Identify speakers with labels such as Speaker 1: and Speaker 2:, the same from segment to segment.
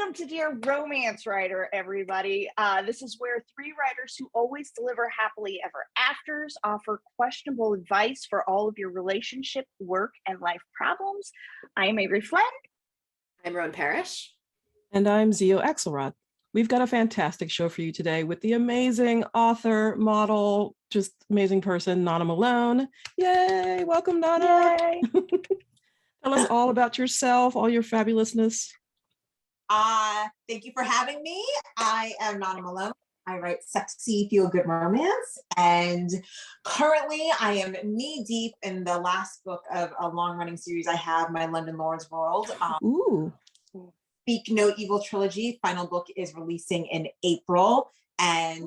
Speaker 1: Welcome to Dear Romance Writer, everybody. This is where three writers who always deliver happily ever afters offer questionable advice for all of your relationship, work, and life problems. I am Avery Flynn.
Speaker 2: I'm Rowan Parrish.
Speaker 3: And I'm Zio Axelrod. We've got a fantastic show for you today with the amazing author, model, just amazing person, Nana Malone. Yay! Welcome, Nana.
Speaker 1: Yay.
Speaker 3: Tell us all about yourself, all your fabulousness.
Speaker 4: Thank you for having me. I am Nana Malone. I write sexy, feel-good romance, and currently I am knee-deep in the last book of a long-running series I have, my London Lord's World.
Speaker 3: Ooh.
Speaker 4: Speak No Evil trilogy. Final book is releasing in April, and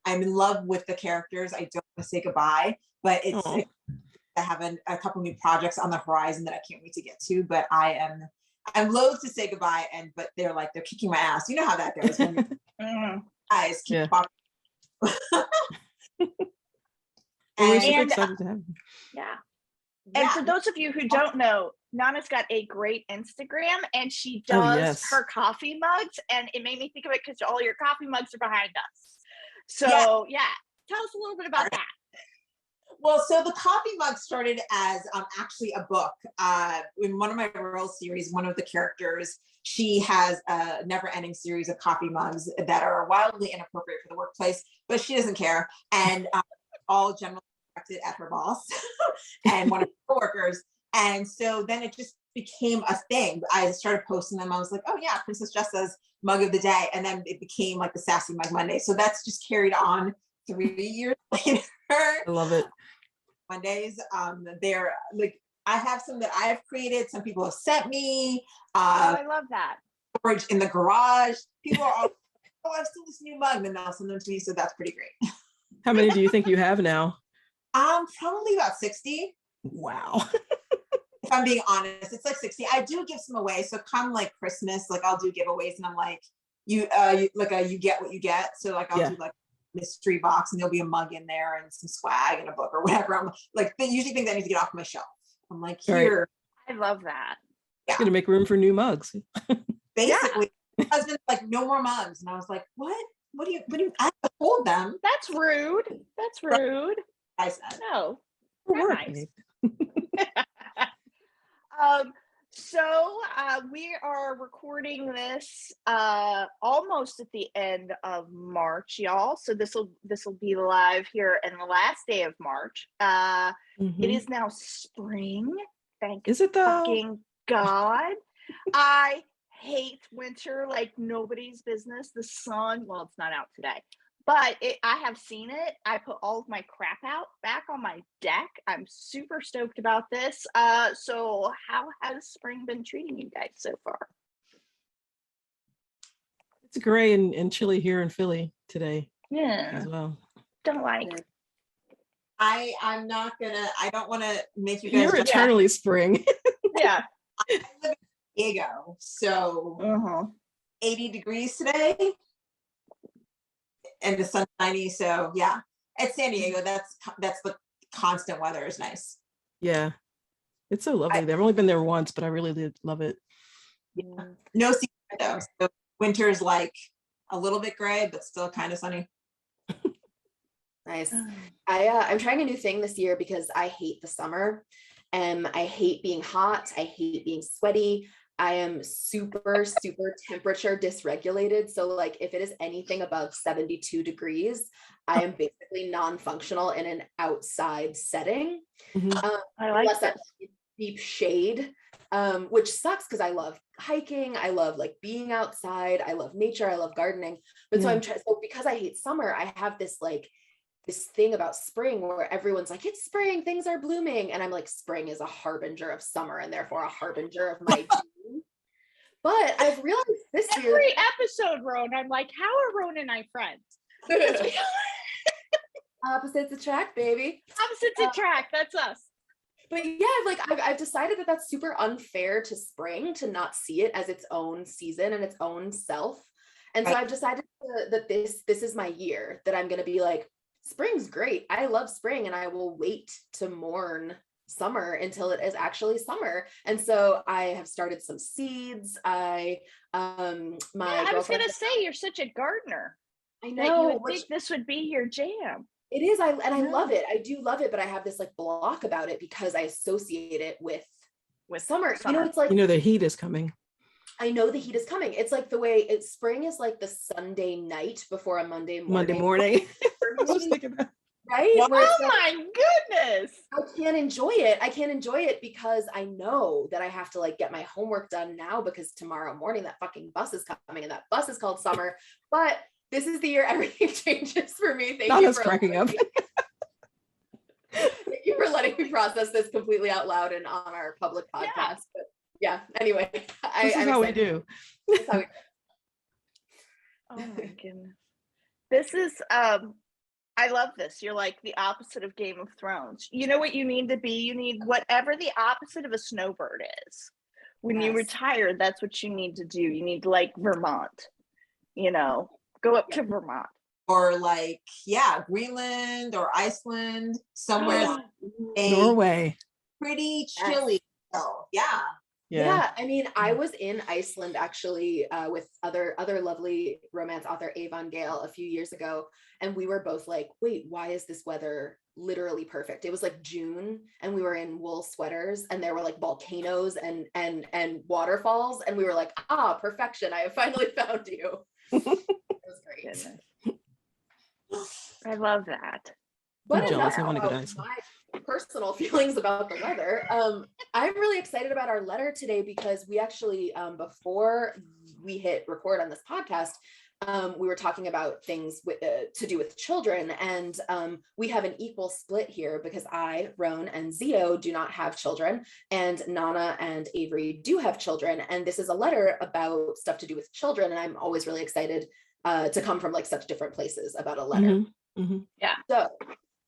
Speaker 4: I'm in love with the characters. I don't want to say goodbye, but I have a couple new projects on the horizon that I can't wait to get to, but I'm loath to say goodbye, but they're kicking my ass. You know how that goes. When guys keep popping.
Speaker 3: We're super excited to have you.
Speaker 1: Yeah. And for those of you who don't know, Nana's got a great Instagram, and she does her coffee mugs, and it made me think of it because all your coffee mugs are behind us. So tell us a little bit about that.
Speaker 4: Well, so the coffee mug started as actually a book. In one of my rural series, one of the characters, she has a never-ending series of coffee mugs that are wildly inappropriate for the workplace, but she doesn't care. And all generally directed at her boss and one of her coworkers. And so then it just became a thing. I started posting them. I was like, oh yeah, Princess Jessa's mug of the day. And then it became like the Sassy Mug Monday. So that's just carried on 3 years later.
Speaker 3: I love it.
Speaker 4: Mondays. They're like, I have some that I've created. Some people have sent me.
Speaker 1: I love that.
Speaker 4: Storage in the garage. People are all, oh, I've seen this new mug, and then they'll send them to me. So that's pretty great.
Speaker 3: How many do you think you have now?
Speaker 4: Probably about 60.
Speaker 3: Wow.
Speaker 4: If I'm being honest, it's like 60. I do give some away. So come like Christmas, like I'll do giveaways, and I'm like, you get what you get. So like I'll do like mystery box, and there'll be a mug in there and some swag and a book or whatever. I'm like, usually things I need to get off my shelf. I'm like, here.
Speaker 1: I love that.
Speaker 3: Yeah. It's gonna make room for new mugs.
Speaker 4: Basically, my husband's like, no more mugs, and I was like, what? What do you? I have to hold them.
Speaker 1: That's rude. That's rude.
Speaker 4: I said
Speaker 1: no.
Speaker 3: Nice.
Speaker 1: So we are recording this almost at the end of March, y'all. So this will be live here in the last day of March. It is now spring. Thank fucking God. I hate winter like nobody's business. The sun, well, it's not out today, but I have seen it. I put all of my crap back on my deck. I'm super stoked about this. So how has spring been treating you guys so far?
Speaker 3: It's gray and chilly here in Philly today.
Speaker 1: Yeah.
Speaker 3: As well.
Speaker 1: Don't like.
Speaker 4: I'm not gonna. I don't want to make you guys.
Speaker 3: You're eternally spring.
Speaker 1: Yeah.
Speaker 4: I live in San Diego, so 80 degrees today. And the sun's sunny, so yeah. At San Diego, that's the constant weather is nice.
Speaker 3: Yeah, it's so lovely there. I've only been there once, but I really did love it.
Speaker 4: Yeah. No season though. So winter's like a little bit gray, but still kind of sunny.
Speaker 2: Nice. I'm trying a new thing this year because I hate the summer, and I hate being hot. I hate being sweaty. I am super temperature dysregulated. So like if it is anything above 72 degrees, I am basically non-functional in an outside setting.
Speaker 1: I like that.
Speaker 2: Deep shade, which sucks because I love hiking. I love like being outside. I love nature. I love gardening. But so because I hate summer, I have this thing about spring where everyone's like, it's spring, things are blooming. And I'm like, spring is a harbinger of summer and therefore a harbinger of my doom. But I've realized this year.
Speaker 1: Every episode, Roan, I'm like, how are Roan and I friends?
Speaker 2: Opposites attract, baby.
Speaker 1: Opposites attract, that's us.
Speaker 2: But yeah, like I've decided that that's super unfair to spring to not see it as its own season and its own self. And so I've decided that this is my year, that I'm going to be like, spring's great. I love spring, and I will wait to mourn summer until it is actually summer. And so I have started some seeds. I
Speaker 1: was gonna say, you're such a gardener.
Speaker 2: I
Speaker 1: That you
Speaker 2: know,
Speaker 1: would think this would be your jam.
Speaker 2: it is. I love it. I do love it, but I have this like block about it because I associate it with summer. You know, it's like,
Speaker 3: you know, the heat is coming.
Speaker 2: I know the heat is coming. It's like the way spring is like the Sunday night before a Monday morning.
Speaker 3: I was thinking that.
Speaker 2: Right?
Speaker 1: Oh
Speaker 2: like,
Speaker 1: my goodness.
Speaker 2: I can't enjoy it. I can't enjoy it because I know that I have to like get my homework done now because tomorrow morning that fucking bus is coming and that bus is called summer. But this is the year everything changes for me. Thank you for
Speaker 3: cracking up.
Speaker 2: Thank you for letting me process this completely out loud and on our public podcast.
Speaker 1: Yeah.
Speaker 2: But yeah, anyway.
Speaker 3: This is how we do.
Speaker 2: This is how we do.
Speaker 1: Oh my goodness. This is I love this. You're like the opposite of Game of Thrones. You know what you need to be? You need whatever the opposite of a snowbird is. When you retire, that's what you need to do. You need like Vermont, you know, go up to Vermont.
Speaker 4: Or like, Greenland or Iceland, somewhere.
Speaker 3: Norway.
Speaker 4: Pretty chilly.
Speaker 2: Yeah. I mean, I was in Iceland actually with other lovely romance author Avon Gale a few years ago. And we were both like, wait, why is this weather literally perfect? It was like June and we were in wool sweaters and there were like volcanoes and waterfalls. And we were like, perfection. I have finally found you. It was great.
Speaker 1: I love that.
Speaker 2: But
Speaker 3: I'm jealous.
Speaker 2: enough
Speaker 3: I want to go to
Speaker 2: about
Speaker 3: Iceland.
Speaker 2: my personal feelings about the weather. I'm really excited about our letter today because we actually, before we hit record on this podcast, we were talking about things to do with children, and we have an equal split here because I, Roan, and Zio do not have children, and Nana and Avery do have children, and this is a letter about stuff to do with children, and I'm always really excited to come from like such different places about a letter.
Speaker 3: Mm-hmm. Mm-hmm.
Speaker 1: Yeah.
Speaker 2: So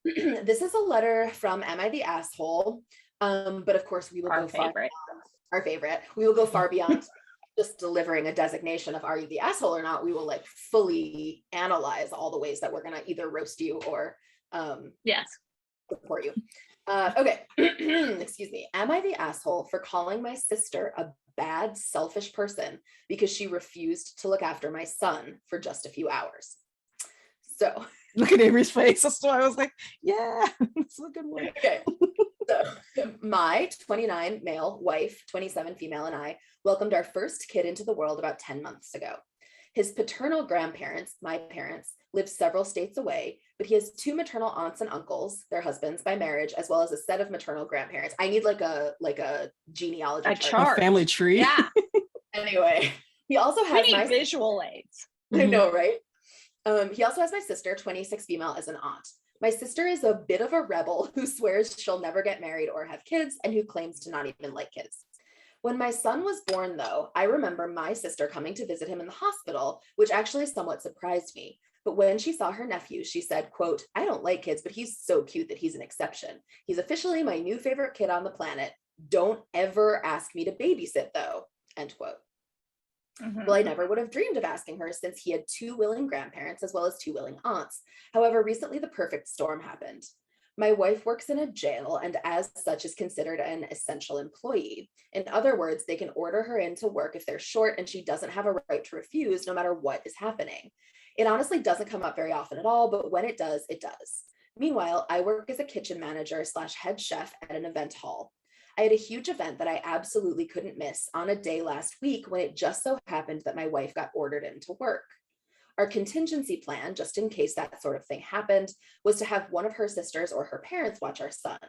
Speaker 2: this is a letter from Am I the Asshole? But of course we will go far beyond our favorite. We will go far beyond just delivering a designation of are you the asshole or not. We will like fully analyze all the ways that we're gonna either roast you or support you. Okay. Excuse me. Am I the asshole for calling my sister a bad, selfish person because she refused to look after my son for just a few hours? So
Speaker 3: look at Avery's face. That's why I was like, yeah, it's a good one.
Speaker 2: Okay. So my 29 male wife, 27 female, and I welcomed our first kid into the world about 10 months ago. His paternal grandparents, my parents, live several states away, but he has 2 maternal aunts and uncles, their husbands by marriage, as well as a set of maternal grandparents. I need like a genealogy
Speaker 1: chart.
Speaker 3: A family tree.
Speaker 1: Yeah.
Speaker 2: Anyway, he also has
Speaker 1: my visual aids.
Speaker 2: I know, right? He also has my sister, 26 female, as an aunt. My sister is a bit of a rebel who swears she'll never get married or have kids and who claims to not even like kids. When my son was born, though, I remember my sister coming to visit him in the hospital, which actually somewhat surprised me. But when she saw her nephew, she said, quote, I don't like kids, but he's so cute that he's an exception. He's officially my new favorite kid on the planet. Don't ever ask me to babysit, though, end quote. Mm-hmm. Well, I never would have dreamed of asking her since he had 2 willing grandparents as well as 2 willing aunts. However, recently the perfect storm happened. My wife works in a jail and as such is considered an essential employee. In other words, they can order her in to work if they're short and she doesn't have a right to refuse no matter what is happening. It honestly doesn't come up very often at all, but when it does, it does. Meanwhile, I work as a kitchen manager / head chef at an event hall. I had a huge event that I absolutely couldn't miss on a day last week when it just so happened that my wife got ordered into work. Our contingency plan, just in case that sort of thing happened, was to have one of her sisters or her parents watch our son.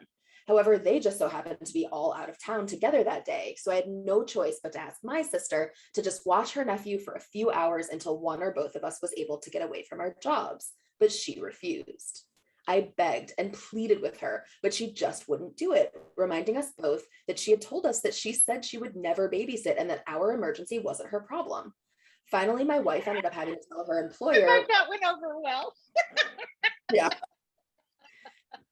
Speaker 2: However, they just so happened to be all out of town together that day, so I had no choice but to ask my sister to just watch her nephew for a few hours until one or both of us was able to get away from our jobs, but she refused. I begged and pleaded with her, but she just wouldn't do it, reminding us both that she had told us that she said she would never babysit and that our emergency wasn't her problem. Finally, my wife ended up having to tell her employer.
Speaker 1: I think that went over well.
Speaker 2: Yeah.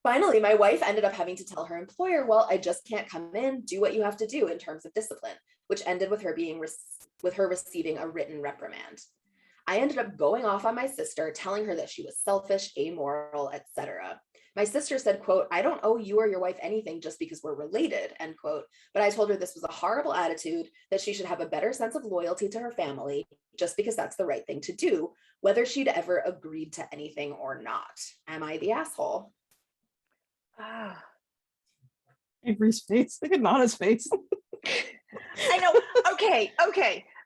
Speaker 2: Finally, my wife ended up having to tell her employer, well, I just can't come in, do what you have to do in terms of discipline, which ended with her receiving a written reprimand. I ended up going off on my sister, telling her that she was selfish, amoral, etc. My sister said, quote, I don't owe you or your wife anything just because we're related, end quote. But I told her this was a horrible attitude, that she should have a better sense of loyalty to her family just because that's the right thing to do, whether she'd ever agreed to anything or not. Am I the asshole?
Speaker 1: Ah,
Speaker 3: Avery's face. Look at Nana's face.
Speaker 1: I know. Okay.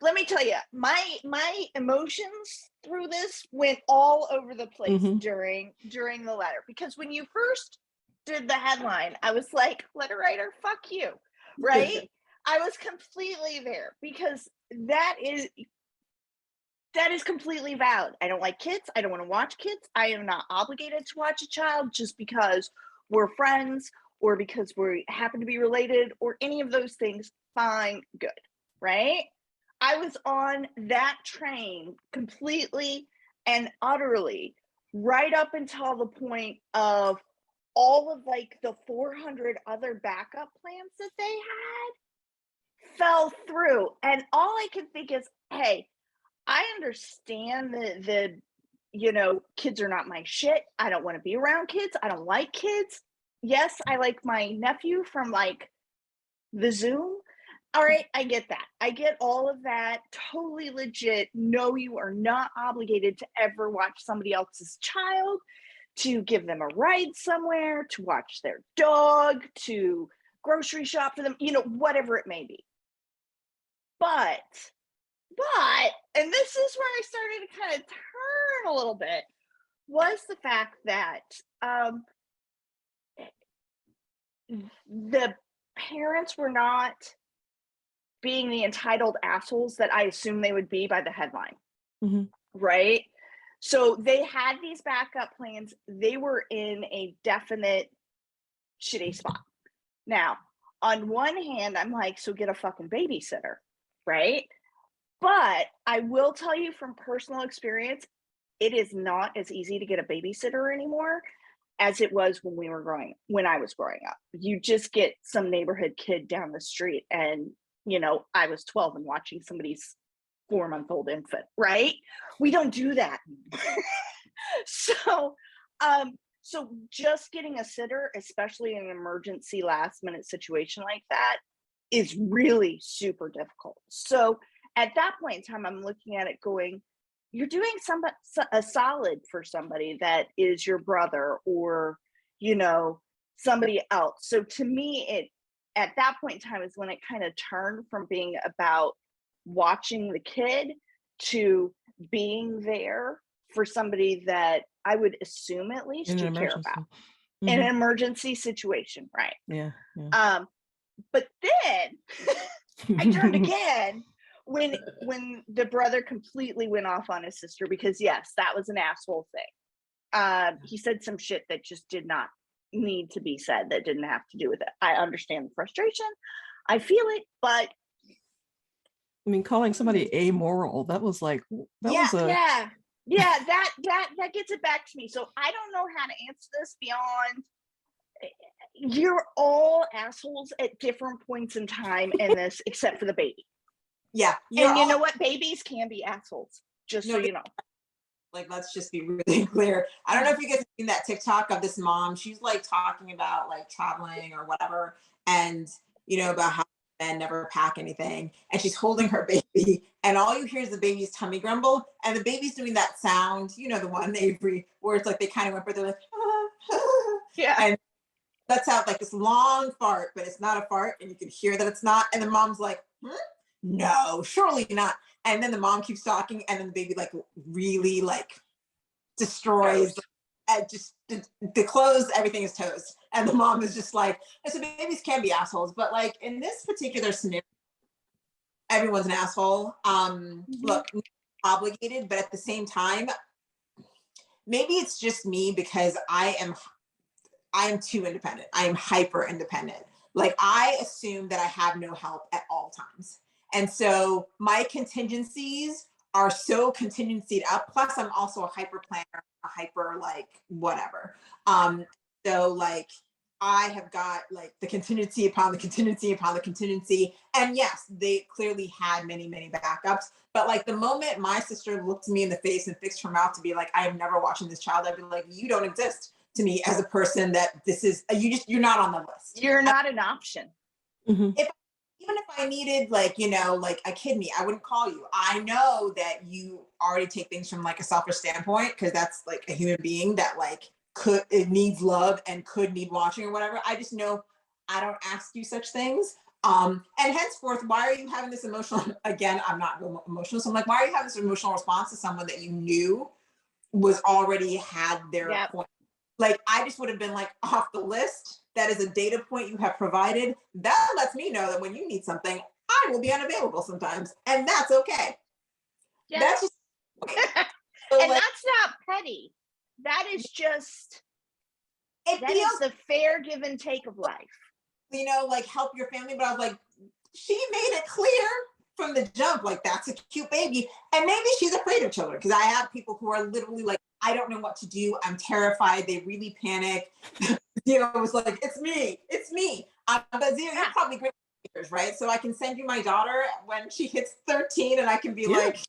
Speaker 1: Let me tell you, my emotions through this went all over the place during the letter, because when you first did the headline, I was like, letter writer, fuck you, right? I was completely there, because that is completely valid. I don't like kids. I don't want to watch kids. I am not obligated to watch a child just because we're friends or because we happen to be related or any of those things. Fine, good, right? I was on that train completely and utterly right up until the point of all of like the 400 other backup plans that they had fell through. And all I can think is, hey, I understand the kids are not my shit. I don't want to be around kids. I don't like kids. Yes, I like my nephew from like the Zoom. All right, I get that. I get all of that. Totally legit. No, you are not obligated to ever watch somebody else's child, to give them a ride somewhere, to watch their dog, to grocery shop for them, whatever it may be. But, and this is where I started to kind of turn a little bit, was the fact that the parents were not being the entitled assholes that I assume they would be by the headline, right? So they had these backup plans. They were in a definite shitty spot. Now, on one hand, I'm like, so get a fucking babysitter, right? But I will tell you from personal experience, it is not as easy to get a babysitter anymore as it was when I was growing up. You just get some neighborhood kid down the street, and I was 12 and watching somebody's 4-month-old infant, right? We don't do that. So just getting a sitter, especially in an emergency last minute situation like that, is really super difficult. So at that point in time, I'm looking at it going, you're doing a solid for somebody that is your brother or, somebody else. So to me, at that point in time is when it kind of turned from being about watching the kid to being there for somebody that I would assume at least you care about in an emergency situation, right?
Speaker 3: Yeah.
Speaker 1: But then I turned again when the brother completely went off on his sister, because yes, that was an asshole thing. He said some shit that just did not need to be said, that didn't have to do with it. I understand the frustration. I feel it, but
Speaker 3: I mean, calling somebody amoral, that was like,
Speaker 1: that gets it back to me. So I don't know how to answer this beyond, you're all assholes at different points in time in this, except for the baby.
Speaker 4: Yeah.
Speaker 1: And you know what? Babies can be assholes, just so you know.
Speaker 4: Like, let's just be really clear. I don't know if you guys have seen that TikTok of this mom. She's like talking about like traveling or whatever, and about how men never pack anything. And she's holding her baby, and all you hear is the baby's tummy grumble, and the baby's doing that sound, the one, Avery, where it's like they kind of whimper, they're like,
Speaker 1: yeah.
Speaker 4: And lets out like this long fart, but it's not a fart, and you can hear that it's not. And the mom's like, no, surely not. And then the mom keeps talking, and then the baby like really like destroys, just the clothes, everything is toast. And the mom is just like, so babies can be assholes, but like in this particular scenario, everyone's an asshole. Look, obligated, but at the same time, maybe it's just me because I am too independent. I am hyper independent. Like I assume that I have no help at all times. And so my contingencies are so contingencied up. Plus I'm also a hyper planner, a hyper like whatever. So like I have got like the contingency upon the contingency upon the contingency. And yes, they clearly had many, many backups. But like the moment my sister looked me in the face and fixed her mouth to be like, I am never watching this child, I'd be like, you don't exist. to me as a person that this is, you're not on the list.
Speaker 1: You're not an option.
Speaker 3: Mm-hmm.
Speaker 4: Even if I needed like, like a kidney, I wouldn't call you. I know that you already take things from like a selfish standpoint, because that's like a human being that like it needs love and could need watching or whatever. I just know I don't ask you such things. And henceforth, why are you having this emotional, again, I'm not emotional. So I'm like, why are you having this emotional response to someone that you knew was already had their point? Like, I just would have been like, off the list. That is a data point you have provided. That lets me know that when you need something, I will be unavailable sometimes. And that's okay.
Speaker 1: Yeah.
Speaker 4: That's just
Speaker 1: so and like, that's not petty. That is just, that is the fair give and take of life.
Speaker 4: Like help your family. But I was like, she made it clear from the jump, like that's a cute baby. And maybe she's afraid of children, because I have people who are literally like, I don't know what to do. I'm terrified. They really panic. It was like, it's me. But Zia, you're probably great with right? So I can send you my daughter when she hits 13 and I can be she's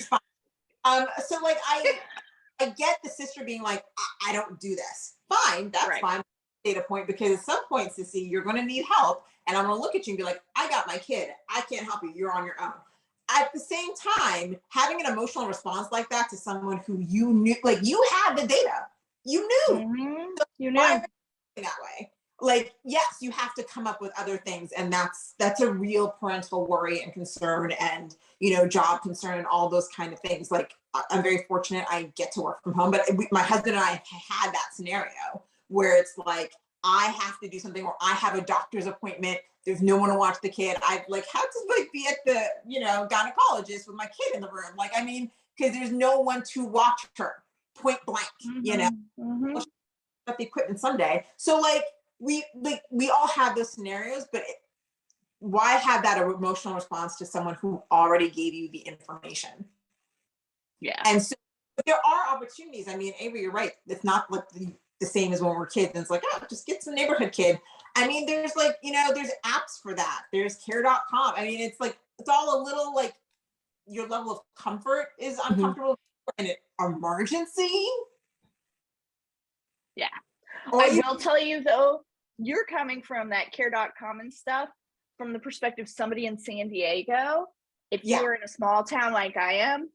Speaker 4: fine. So like, I get the sister being like, I don't do this. Fine. That's fine. Data point, because at some point, Sissy, you're going to need help. And I'm going to look at you and be like, I got my kid. I can't help you. You're on your own. At the same time, having an emotional response like that to someone who you knew, like you had the data, you knew.
Speaker 1: Mm-hmm.
Speaker 4: So
Speaker 1: you knew
Speaker 4: that way. Like, yes, you have to come up with other things. And that's a real parental worry and concern, and, job concern and all those kind of things. Like, I'm very fortunate I get to work from home, but my husband and I had that scenario where it's like, I have to do something, or I have a doctor's appointment. There's no one to watch the kid. I like had to like be at the, gynecologist with my kid in the room. Like, I mean, because there's no one to watch her, point blank,
Speaker 1: Mm-hmm.
Speaker 4: But the equipment someday. So like, we all have those scenarios, but why have that emotional response to someone who already gave you the information?
Speaker 1: Yeah.
Speaker 4: And so there are opportunities. I mean, Avery, you're right. It's not like the same as when we're kids. And it's like, oh, just get some neighborhood kid. I mean, there's like, there's apps for that. There's care.com. I mean, it's like, it's all a little like your level of comfort is uncomfortable in an emergency.
Speaker 1: Yeah. I will tell you though, you're coming from that care.com and stuff from the perspective of somebody in San Diego. If you were in a small town like I am,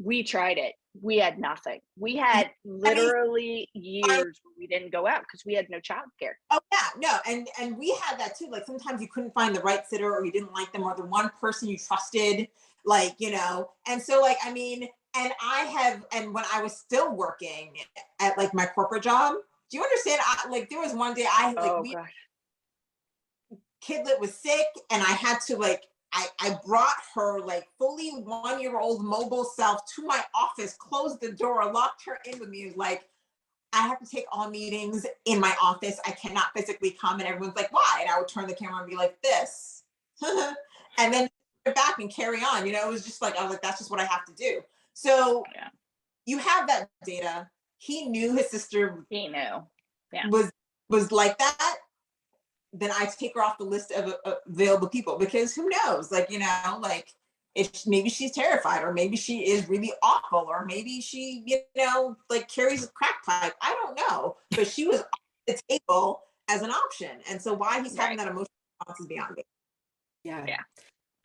Speaker 1: we tried it. We had nothing. We had literally years where we didn't go out because we had no childcare. Oh
Speaker 4: yeah, no, and we had that too. Like sometimes you couldn't find the right sitter, or you didn't like them, or the one person you trusted, like, and so like, I mean, and when I was still working at like my corporate job, do you understand? There was one day kidlet was sick, and I had to like, I brought her like fully 1-year-old mobile self to my office, closed the door, locked her in with me. It was like, I have to take all meetings in my office. I cannot physically come. And everyone's like, why? And I would turn the camera and be like this. And then back and carry on. It was just like, I was like, that's just what I have to do. So you have that data. He knew his sister was like that. Then I take her off the list of available people, because who knows, like, like if maybe she's terrified, or maybe she is really awful, or maybe she, like carries a crack pipe. I don't know, but she was on the table as an option. And so why he's having that emotional response is beyond me.
Speaker 1: Yeah.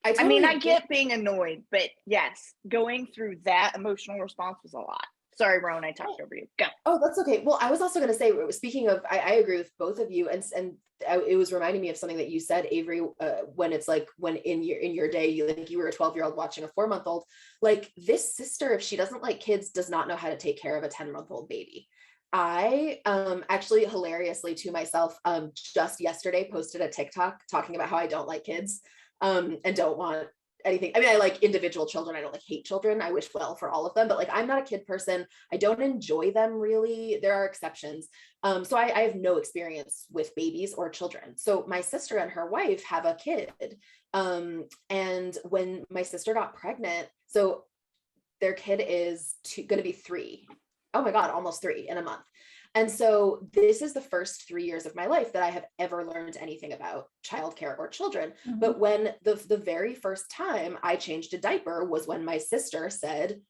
Speaker 1: I mean, I get being annoyed, but yes, going through that emotional response was a lot. Sorry, Rowan, I talked over you. Go.
Speaker 2: Oh, that's okay. Well, I was also going to say, speaking of, I agree with both of you, and it was reminding me of something that you said, Avery, when it's like, when in your day, you were a 12-year-old watching a 4-month-old, like this sister, if she doesn't like kids, does not know how to take care of a 10-month-old baby. I actually hilariously to myself, just yesterday posted a TikTok talking about how I don't like kids, and don't want anything. I mean, I like individual children. I don't like hate children. I wish well for all of them, but like, I'm not a kid person. I don't enjoy them really. There are exceptions. So I have no experience with babies or children. So my sister and her wife have a kid. And when my sister got pregnant, so their kid is going to be 3. Oh my God, almost 3 in a month. And so this is the first 3 years of my life that I have ever learned anything about childcare or children. Mm-hmm. But when the very first time I changed a diaper was when my sister said,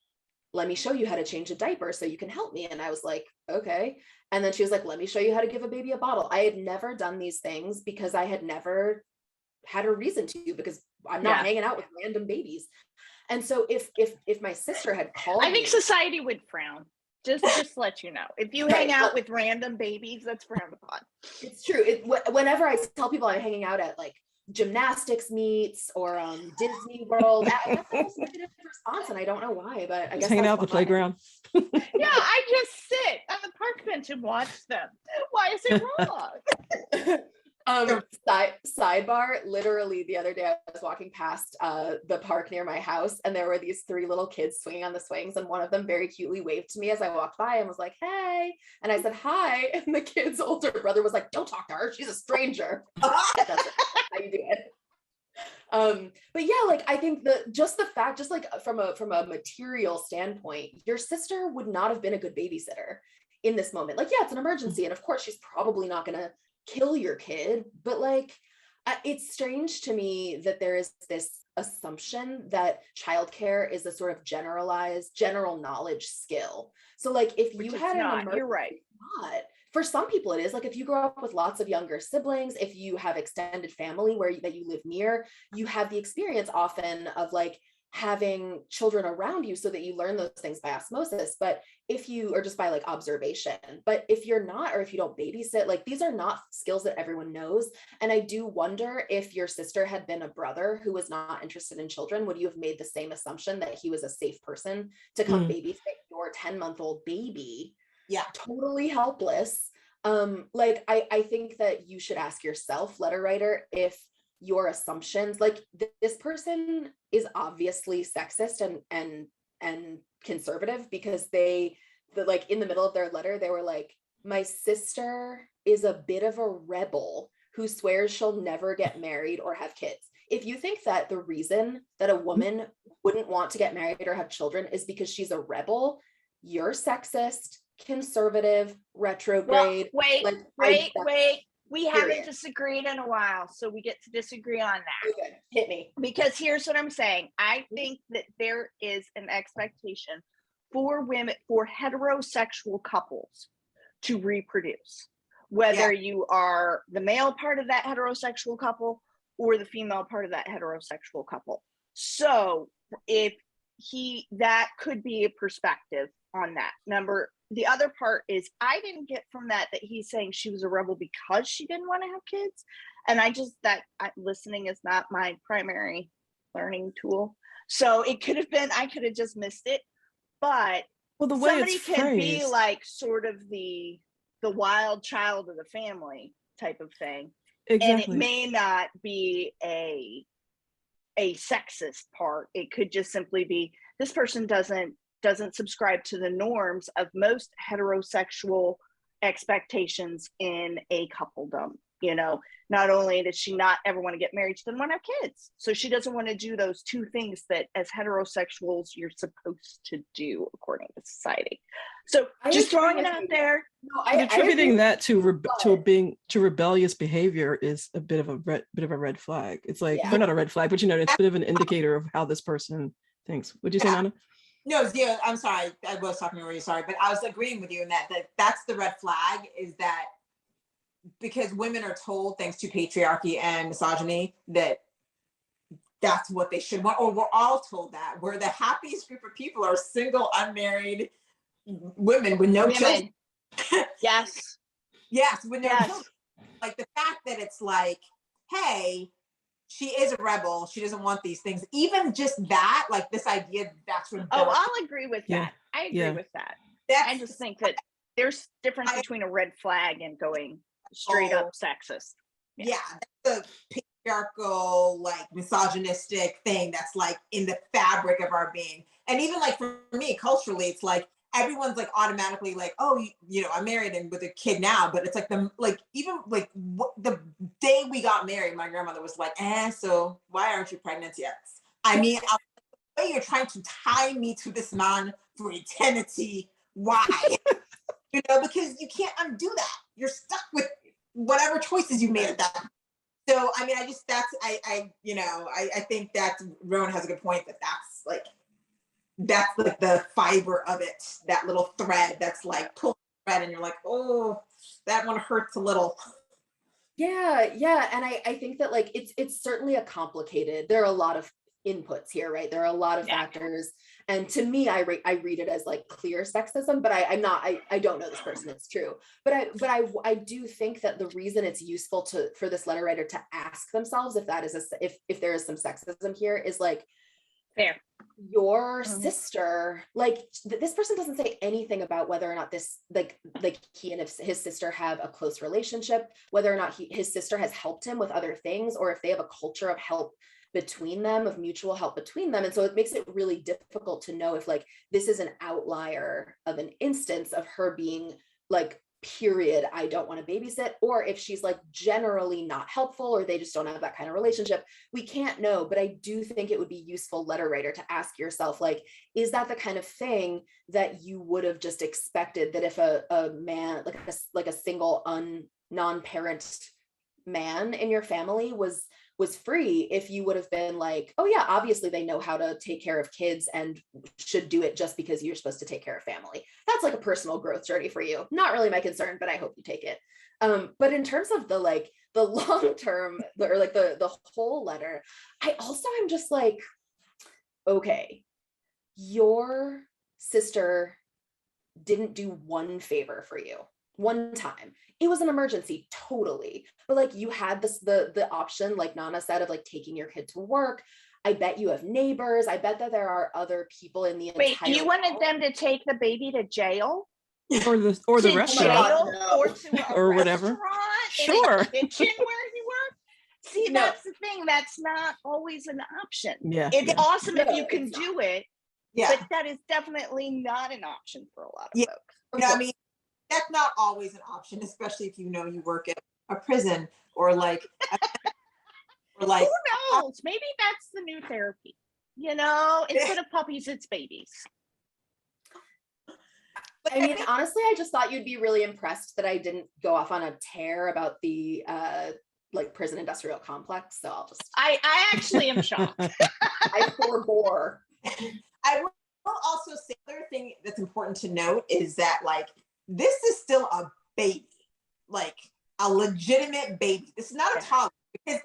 Speaker 2: let me show you how to change a diaper so you can help me. And I was like, okay. And then she was like, let me show you how to give a baby a bottle. I had never done these things because I had never had a reason to, because I'm not hanging out with random babies. And so if my sister had called
Speaker 1: I think
Speaker 2: me,
Speaker 1: society would frown. Just let you know. If you hang out with random babies, that's frowned upon.
Speaker 2: It's true. Whenever I tell people I'm hanging out at like gymnastics meets or Disney World, that's the most negative response, and I don't know why, but I guess
Speaker 3: hanging out at the playground.
Speaker 1: Yeah, I just sit on the park bench and watch them. Why is it wrong?
Speaker 2: Sidebar, literally the other day I was walking past the park near my house, and there were these 3 little kids swinging on the swings, and one of them very cutely waved to me as I walked by and was like, hey, and I said hi, and the kid's older brother was like, don't talk to her, she's a stranger. That's how you do it. But yeah, like I think just the fact, just like from a material standpoint, your sister would not have been a good babysitter in this moment. Like, yeah, it's an emergency, and of course she's probably not gonna kill your kid, but like it's strange to me that there is this assumption that childcare is a sort of general knowledge skill. So like if you had an emergency,
Speaker 1: you're right.
Speaker 2: not. For some people it is. Like if you grow up with lots of younger siblings, if you have extended family that you live near, you have the experience often of like having children around you so that you learn those things by osmosis. But if you, or just by like observation, but if you're not, or if you don't babysit, like these are not skills that everyone knows. And I do wonder, if your sister had been a brother who was not interested in children, would you have made the same assumption that he was a safe person to come babysit your 10-month-old baby?
Speaker 4: Yeah.
Speaker 2: Totally helpless. Like I think that you should ask yourself, letter writer, if your assumptions, like this person is obviously sexist and conservative, because like in the middle of their letter, they were like, my sister is a bit of a rebel who swears she'll never get married or have kids. If you think that the reason that a woman wouldn't want to get married or have children is because she's a rebel, you're sexist, conservative, retrograde.
Speaker 1: Well, wait. We haven't disagreed in a while, so we get to disagree on that.
Speaker 2: Okay, hit me.
Speaker 1: Because here's what I'm saying. I think that there is an expectation for women, for heterosexual couples, to reproduce, whether you are the male part of that heterosexual couple or the female part of that heterosexual couple. So that could be a perspective on that. The other part is, I didn't get from that he's saying she was a rebel because she didn't want to have kids. And listening is not my primary learning tool. So it could have been, I could have just missed it. But
Speaker 3: the way
Speaker 1: somebody
Speaker 3: it's
Speaker 1: can be
Speaker 3: phrased,
Speaker 1: like sort of the wild child of the family type of thing.
Speaker 3: exactly.
Speaker 1: And it may not be a sexist part. It could just simply be, this person doesn't subscribe to the norms of most heterosexual expectations in a coupledom. Not only does she not ever want to get married, she doesn't want to have kids. So she doesn't want to do those two things that as heterosexuals you're supposed to do according to society. So just throwing it out there.
Speaker 3: No, attributing that to rebellious behavior is a bit of a red flag. It's like, they're not a red flag, but it's a bit of an indicator of how this person thinks. Would you say, Nana?
Speaker 4: No, yeah, I'm sorry. I was talking over you, sorry, but I was agreeing with you in that's the red flag, is that because women are told, thanks to patriarchy and misogyny, that's what they should want, or we're all told that. We're the happiest group of people are single, unmarried women with no children.
Speaker 1: Yes.
Speaker 4: Yes, with no children. Like the fact that it's like, hey, she is a rebel. She doesn't want these things. Even just that, like this idea, that's rebellion.
Speaker 1: Oh, I'll agree with that. I agree with that. I just think that there's difference between a red flag and going straight up sexist.
Speaker 4: Yeah, that's the patriarchal, like misogynistic thing that's like in the fabric of our being. And even like for me, culturally, it's like everyone's like automatically like, oh, I'm married and with a kid now, but it's like even the day we got married, my grandmother was like, so why aren't you pregnant yet? I mean, the way you're trying to tie me to this man for eternity, why? Because you can't undo that. You're stuck with whatever choices you made at that time. So, I mean, I think that Rowan has a good point that's like, that's like the fiber of it, that little thread that's like pulling the thread and you're like, oh, that one hurts a little.
Speaker 2: Yeah. And I think that like it's certainly a complicated, there are a lot of inputs here, right? There are a lot of factors. And to me, I read it as like clear sexism, but I don't know this person, it's true. But I do think that the reason it's useful for this letter writer to ask themselves if that is if there is some sexism here is like,
Speaker 1: fair.
Speaker 2: Your sister, like this person doesn't say anything about whether or not this like he and his sister have a close relationship, whether or not his sister has helped him with other things, or if they have a culture of help between them, of mutual help between them. And so it makes it really difficult to know if like this is an outlier of an instance of her being like, period, I don't want to babysit, or if she's like generally not helpful, or they just don't have that kind of relationship. We can't know, but I do think it would be useful, letter writer, to ask yourself, like, is that the kind of thing that you would have just expected, that if a man, like a single non-parent man in your family was free, if you would have been like, oh yeah, obviously they know how to take care of kids and should do it just because you're supposed to take care of family. That's like a personal growth journey for you. Not really my concern, but I hope you take it. But in terms of the long term, or like the whole letter, I also am just like, okay, your sister didn't do one favor for you one time. It was an emergency, totally, but like you had the option, like Nana said, of like taking your kid to work. I bet you have neighbors. I bet that there are other people in the entire
Speaker 1: you wanted them to take the baby to jail
Speaker 3: or the restaurant,
Speaker 1: or to
Speaker 3: or whatever. Sure.
Speaker 1: in a kitchen where he worked. See, that's the thing, that's not always an option. It's awesome if you can do it, but that is definitely not an option for a lot of folks.
Speaker 4: I mean, that's not always an option, especially if you know you work at a prison or like
Speaker 1: who knows? Maybe that's the new therapy. Instead of puppies, it's babies.
Speaker 2: I mean, honestly, I just thought you'd be really impressed that I didn't go off on a tear about the like prison industrial complex. So I'll just
Speaker 1: I actually am shocked.
Speaker 2: I forbore.
Speaker 4: I will also say, the other thing that's important to note is that like this is still a baby, like a legitimate baby. This is not a toddler, because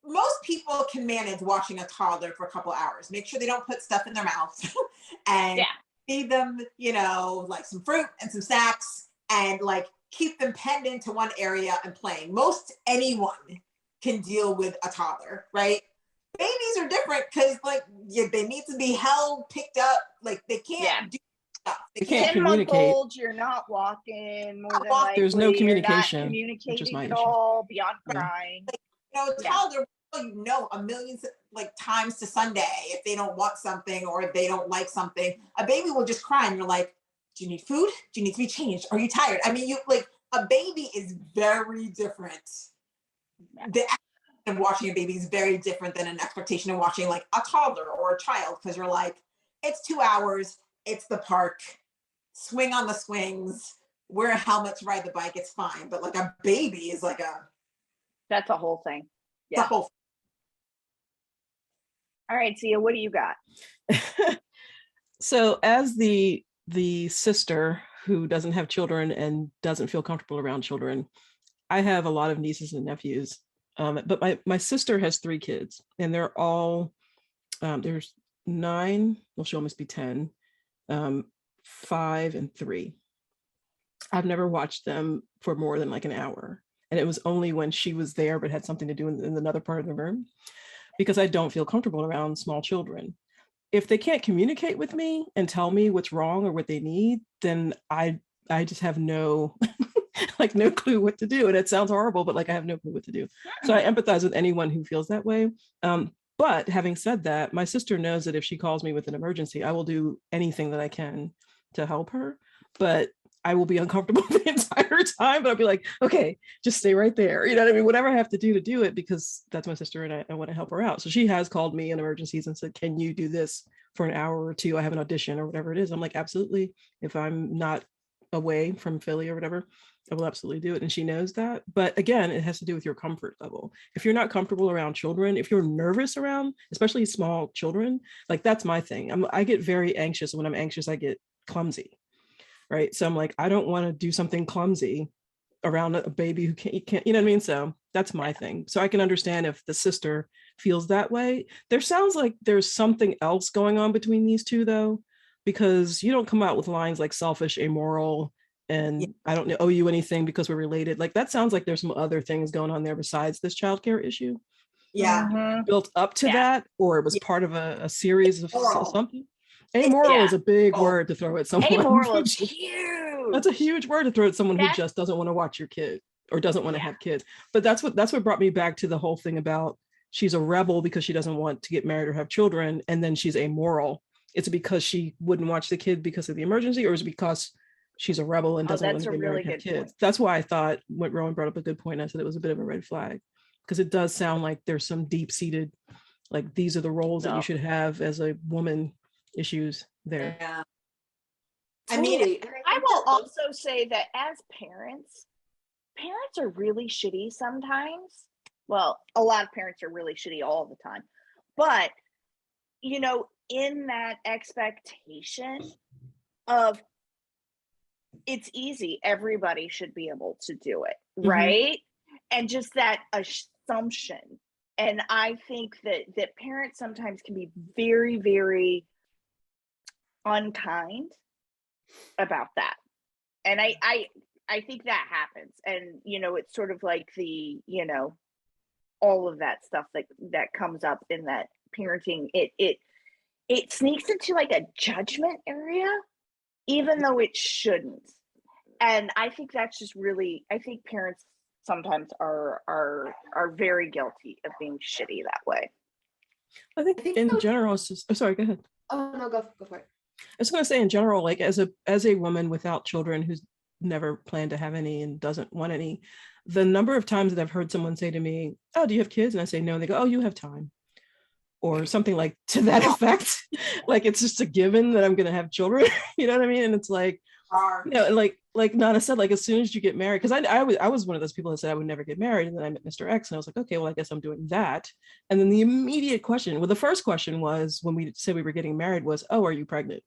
Speaker 4: most people can manage watching a toddler for a couple of hours. Make sure they don't put stuff in their mouth and feed them, like some fruit and some snacks, and like keep them penned into one area and playing. Most anyone can deal with a toddler, right? Babies are different because like they need to be held, picked up. Like they can't do stuff.
Speaker 3: They can't communicate.
Speaker 1: Old, you're not walking. More than likely,
Speaker 3: there's no communication.
Speaker 1: You're not communicating at all beyond crying.
Speaker 4: Like, toddler, a million like times to Sunday if they don't want something or if they don't like something. A baby will just cry, and you're like, "Do you need food? Do you need to be changed? Are you tired?" I mean, a baby is very different. The of watching a baby is very different than an expectation of watching like a toddler or a child, because you're like, it's 2 hours, it's the park, swing on the swings, wear a helmet to ride the bike, it's fine. But like a baby is like
Speaker 1: that's a whole thing.
Speaker 4: The whole thing.
Speaker 1: All right, Sia, what do you got?
Speaker 3: So as the sister who doesn't have children and doesn't feel comfortable around children, I have a lot of nieces and nephews. But my sister has 3 kids, and they're all, there's 9, well, she'll almost be 10, 5 and 3. I've never watched them for more than like an hour. And it was only when she was there, but had something to do in another part of the room, because I don't feel comfortable around small children. If they can't communicate with me and tell me what's wrong or what they need, then I just have no no clue what to do. And it sounds horrible, but like I have no clue what to do. So I empathize with anyone who feels that way. But having said that, my sister knows that if she calls me with an emergency, I will do anything that I can to help her. But I will be uncomfortable the entire time, but I'll be like, okay, just stay right there. You know what I mean? Whatever I have to do it, because that's my sister and I want to help her out. So she has called me in emergencies and said, can you do this for an hour or 2? I have an audition or whatever it is. I'm like, absolutely. If I'm not away from Philly or whatever, I will absolutely do it. And she knows that. But again, it has to do with your comfort level. If you're not comfortable around children, if you're nervous around, especially small children, like that's my thing. I get very anxious. When I'm anxious, I get clumsy. Right. So I'm like, I don't want to do something clumsy around a baby who can't, you know what I mean? So that's my thing. So I can understand if the sister feels that way. There sounds like there's something else going on between these two though, because you don't come out with lines like selfish, amoral, and I don't owe you anything because we're related. Like that sounds like there's some other things going on there besides this childcare issue.
Speaker 4: Yeah.
Speaker 3: Built up to that, or it was part of a series of something. Amoral is a big word to throw at someone.
Speaker 1: Amoral is huge.
Speaker 3: That's a huge word to throw at someone who just doesn't want to watch your kid or doesn't want to have kids. But that's what brought me back to the whole thing about she's a rebel because she doesn't want to get married or have children, and then she's amoral. It's because she wouldn't watch the kid because of the emergency, or is it because she's a rebel and doesn't want to get married and have kids? That's why I thought when Rowan brought up a good point, I said it was a bit of a red flag, because it does sound like there's some deep-seated, like these are the roles that you should have as a woman issues there.
Speaker 4: Yeah.
Speaker 2: I mean,
Speaker 1: I will also say that as parents are really shitty sometimes. Well, a lot of parents are really shitty all the time. But, you know, in that expectation of it's easy, everybody should be able to do it, right? And just that assumption. And I think that parents sometimes can be very, very unkind about that. And I think that happens. And, you know, it's sort of like the, you know, all of that stuff that comes up in that parenting, it sneaks into like a judgment area, even though it shouldn't. And I think that's just really, I think parents sometimes are very guilty of being shitty that way.
Speaker 3: I think in general, it's just, oh, sorry, go ahead.
Speaker 2: Oh no, go for it.
Speaker 3: I was going to say in general, like as a woman without children who's never planned to have any and doesn't want any, the number of times that I've heard someone say to me, "Oh, do you have kids?" And I say no, and they go, "Oh, you have time," or something like to that effect. Like it's just a given that I'm going to have children. You know what I mean? And it's like, you know, like Nana said, like as soon as you get married, because I was one of those people that said I would never get married, and then I met Mr. X, and I was like, okay, well, I guess I'm doing that. And then the immediate question, well, the first question was when we said we were getting married was, "Oh, are you pregnant?"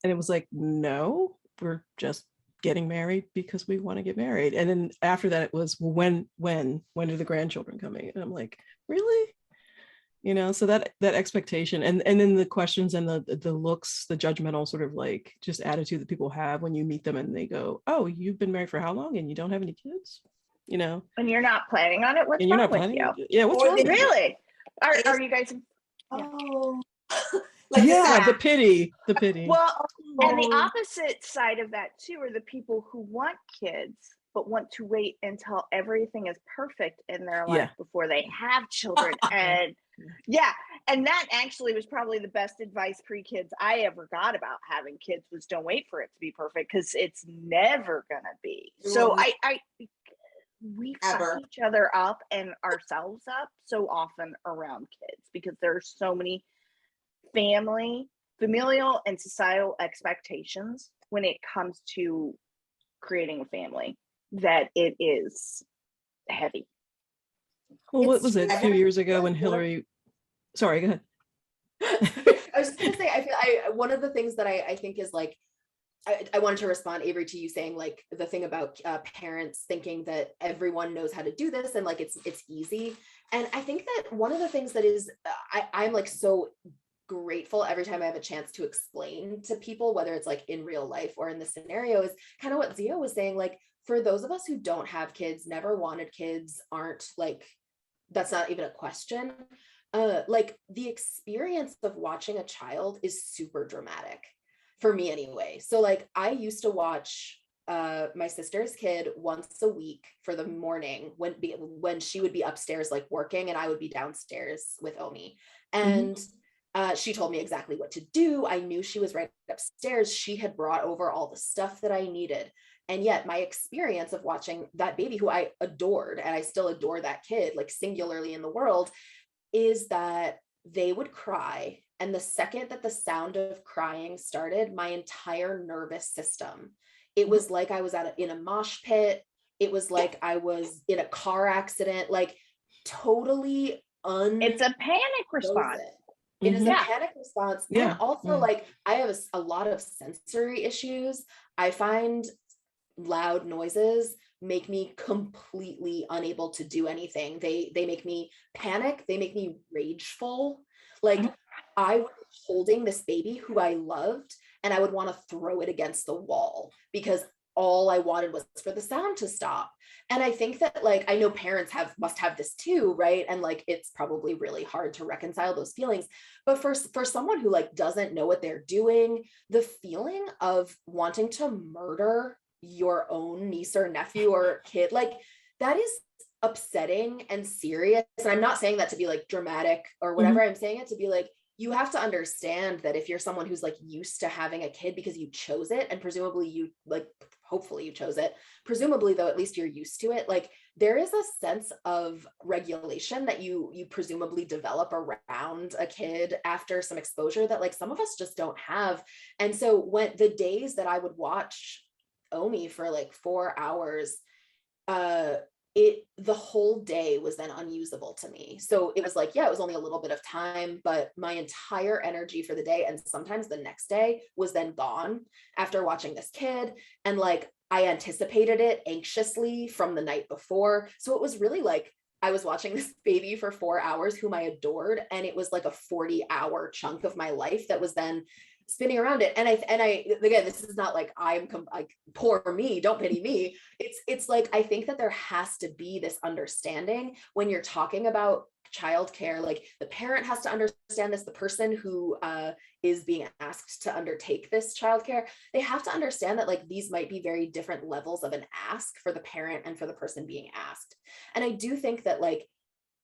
Speaker 3: And it was like, no, we're just getting married because we want to get married. And then after that, it was, well, when are the grandchildren coming? And I'm like, really? You know, so that expectation and then the questions and the looks, the judgmental sort of like just attitude that people have when you meet them and they go, "Oh, you've been married for how long and you don't have any kids?" You know,
Speaker 1: and you're not planning on it. What's
Speaker 3: and you're
Speaker 1: wrong
Speaker 3: not
Speaker 1: with
Speaker 3: planning
Speaker 1: you?
Speaker 3: Yeah, what's wrong with
Speaker 1: really? Are you guys?
Speaker 2: Oh,
Speaker 4: like
Speaker 3: the pity.
Speaker 1: Well, and the opposite side of that too are the people who want kids but want to wait until everything is perfect in their life before they have children. And and that actually was probably the best advice pre-kids I ever got about having kids was don't wait for it to be perfect, because it's never gonna be. So we fuck each other up and ourselves up so often around kids because there's so many familial and societal expectations when it comes to creating a family that it is heavy.
Speaker 3: Well, what was it 2 years ago when Hillary, sorry, go ahead.
Speaker 2: I was just gonna say, one of the things that I think is like, I wanted to respond, Avery, to you saying like the thing about parents thinking that everyone knows how to do this and like it's easy. And I think that one of the things that is, I'm like so grateful every time I have a chance to explain to people, whether it's like in real life or in the scenario, is kind of what Zia was saying. Like for those of us who don't have kids, never wanted kids, aren't like, that's not even a question. Like the experience of watching a child is super dramatic for me anyway. So like I used to watch my sister's kid once a week for the morning when she would be upstairs like working and I would be downstairs with Omi. And she told me exactly what to do. I knew she was right upstairs. She had brought over all the stuff that I needed. And yet my experience of watching that baby who I adored, and I still adore that kid, like singularly in the world, is that they would cry. And the second that the sound of crying started, my entire nervous system It was like I was in a mosh pit. It was like I was in a car accident, like totally
Speaker 1: It's a panic response.
Speaker 2: It is a
Speaker 1: Yeah.
Speaker 2: panic response.
Speaker 3: Yeah.
Speaker 2: And also like I have a lot of sensory issues. I find loud noises make me completely unable to do anything. They make me panic. They make me rageful. Like I was holding this baby who I loved, and I would want to throw it against the wall because all I wanted was for the sound to stop. And I think that like, I know parents must have this too, right? And like, it's probably really hard to reconcile those feelings. But for someone who like doesn't know what they're doing, the feeling of wanting to murder your own niece or nephew or kid, like that is upsetting and serious. And I'm not saying that to be like dramatic or whatever. I'm saying it to be like, you have to understand that if you're someone who's like used to having a kid because you chose it, and presumably you like, hopefully you chose it, presumably though, at least you're used to it. Like there is a sense of regulation that you presumably develop around a kid after some exposure that like some of us just don't have. And so when the days that I would watch Omi for like 4 hours, the whole day was then unusable to me. So it was like, yeah, it was only a little bit of time, but my entire energy for the day and sometimes the next day was then gone after watching this kid. And like, I anticipated it anxiously from the night before. So it was really like, I was watching this baby for 4 hours whom I adored. And it was like a 40-hour chunk of my life that was then spinning around it. And I again, this is not like like poor me, don't pity me. It's like I think that there has to be this understanding when you're talking about childcare. Like the parent has to understand this, the person who is being asked to undertake this childcare, they have to understand that like these might be very different levels of an ask for the parent and for the person being asked. And I do think that like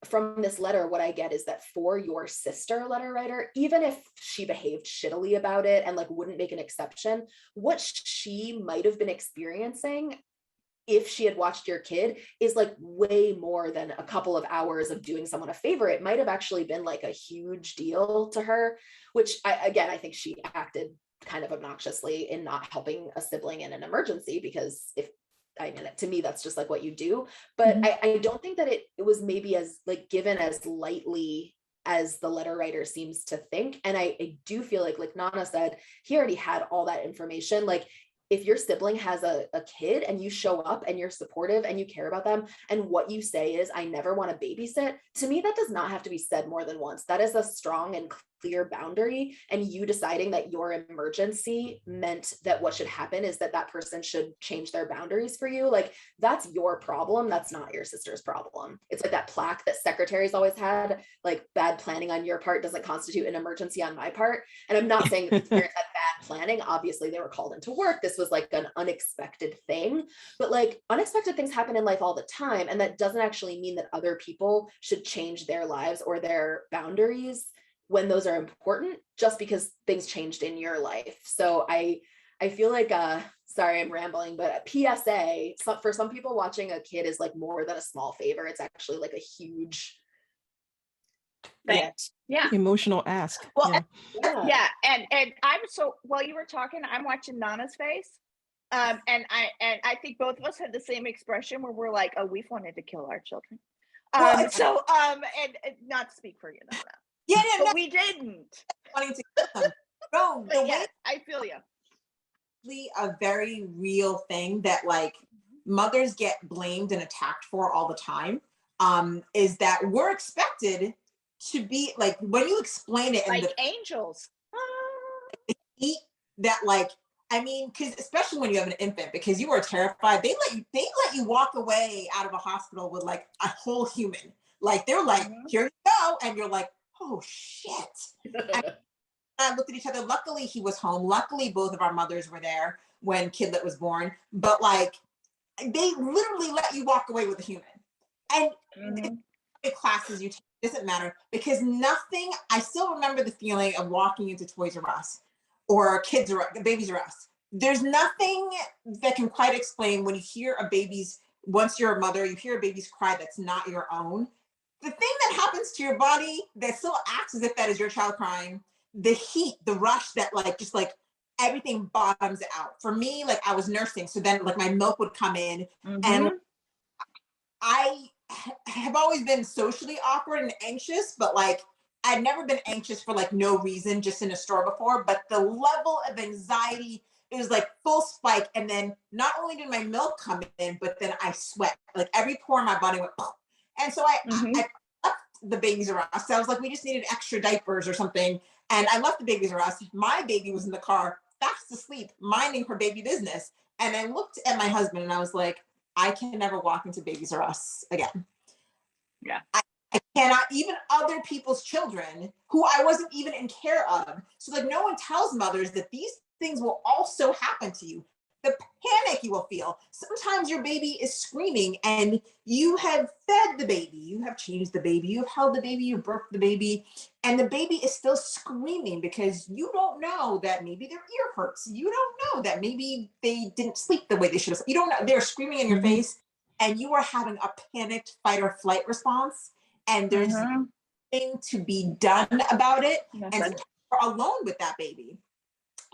Speaker 2: from this letter, what I get is that for your sister letter writer, even if she behaved shittily about it and like wouldn't make an exception, what she might have been experiencing if she had watched your kid is like way more than a couple of hours of doing someone a favor. It might have actually been like a huge deal to her, which I think she acted kind of obnoxiously in not helping a sibling in an emergency, because if I mean, to me, that's just like what you do. But I don't think that it was maybe as like given as lightly as the letter writer seems to think. And I do feel like Nana said, he already had all that information. Like if your sibling has a kid and you show up and you're supportive and you care about them, and what you say is, I never want to babysit, to me, that does not have to be said more than once. That is a strong and clear boundary. And you deciding that your emergency meant that what should happen is that person should change their boundaries for you. Like that's your problem. That's not your sister's problem. It's like that plaque that secretaries always had, like bad planning on your part doesn't constitute an emergency on my part. And I'm not saying that the parents had bad planning. Obviously they were called into work. This was like an unexpected thing, but like unexpected things happen in life all the time. And that doesn't actually mean that other people should change their lives or their boundaries when those are important, just because things changed in your life. So I feel like, sorry, I'm rambling, but a PSA, for some people watching a kid is like more than a small favor. It's actually like a huge
Speaker 1: thing. Yeah.
Speaker 3: Emotional ask.
Speaker 1: Well, yeah. And I'm so, while you were talking, I'm watching Nana's face. And I think both of us had the same expression where we're like, oh, we've wanted to kill our children. And not to speak for you, Nana.
Speaker 4: Yeah,
Speaker 1: but
Speaker 4: no,
Speaker 1: we didn't.
Speaker 4: Wanting to kill them. No, the way
Speaker 1: I feel you.
Speaker 4: A very real thing that like mothers get blamed and attacked for all the time, is that we're expected to be like, when you explain it,
Speaker 1: like angels.
Speaker 4: That like, I mean, because especially when you have an infant, because you are terrified, they let you walk away out of a hospital with like a whole human. Like they're like, here you go, and you're like, oh shit. I looked at each other. Luckily he was home. Luckily both of our mothers were there when Kidlet was born. But like they literally let you walk away with a human. And the classes you take, doesn't matter, because nothing, I still remember the feeling of walking into Toys R Us or Babies R Us. There's nothing that can quite explain when you hear once you're a mother, you hear a baby's cry that's not your own. The thing that happens to your body that still acts as if that is your child crying, the heat, the rush that like, just like, everything bottoms out. For me, like I was nursing, so then like my milk would come in, and
Speaker 1: Mhm.
Speaker 4: I have always been socially awkward and anxious, but like I'd never been anxious for like no reason, just in a store before. But the level of anxiety, it was like full spike. And then not only did my milk come in, but then I sweat. Like every pore in my body went, "Poof." And so
Speaker 1: Mhm.
Speaker 4: I left the Babies R Us. So I was like, we just needed extra diapers or something. And I left the Babies R Us. My baby was in the car, fast asleep, minding her baby business. And I looked at my husband and I was like, I can never walk into Babies R Us again.
Speaker 1: Yeah.
Speaker 4: I cannot, even other people's children who I wasn't even in care of. So like no one tells mothers that these things will also happen to you. The panic you will feel. Sometimes your baby is screaming and you have fed the baby, you have changed the baby, you've held the baby, you've birthed the baby, and the baby is still screaming because you don't know that maybe their ear hurts. You don't know that maybe they didn't sleep the way they should have. You don't know, they're screaming in your
Speaker 3: Mhm.
Speaker 4: face and you are having a panicked fight or flight response, and there's
Speaker 1: Mhm.
Speaker 4: nothing to be done about it. And
Speaker 1: Nothing.
Speaker 4: sometimes you're alone with that baby.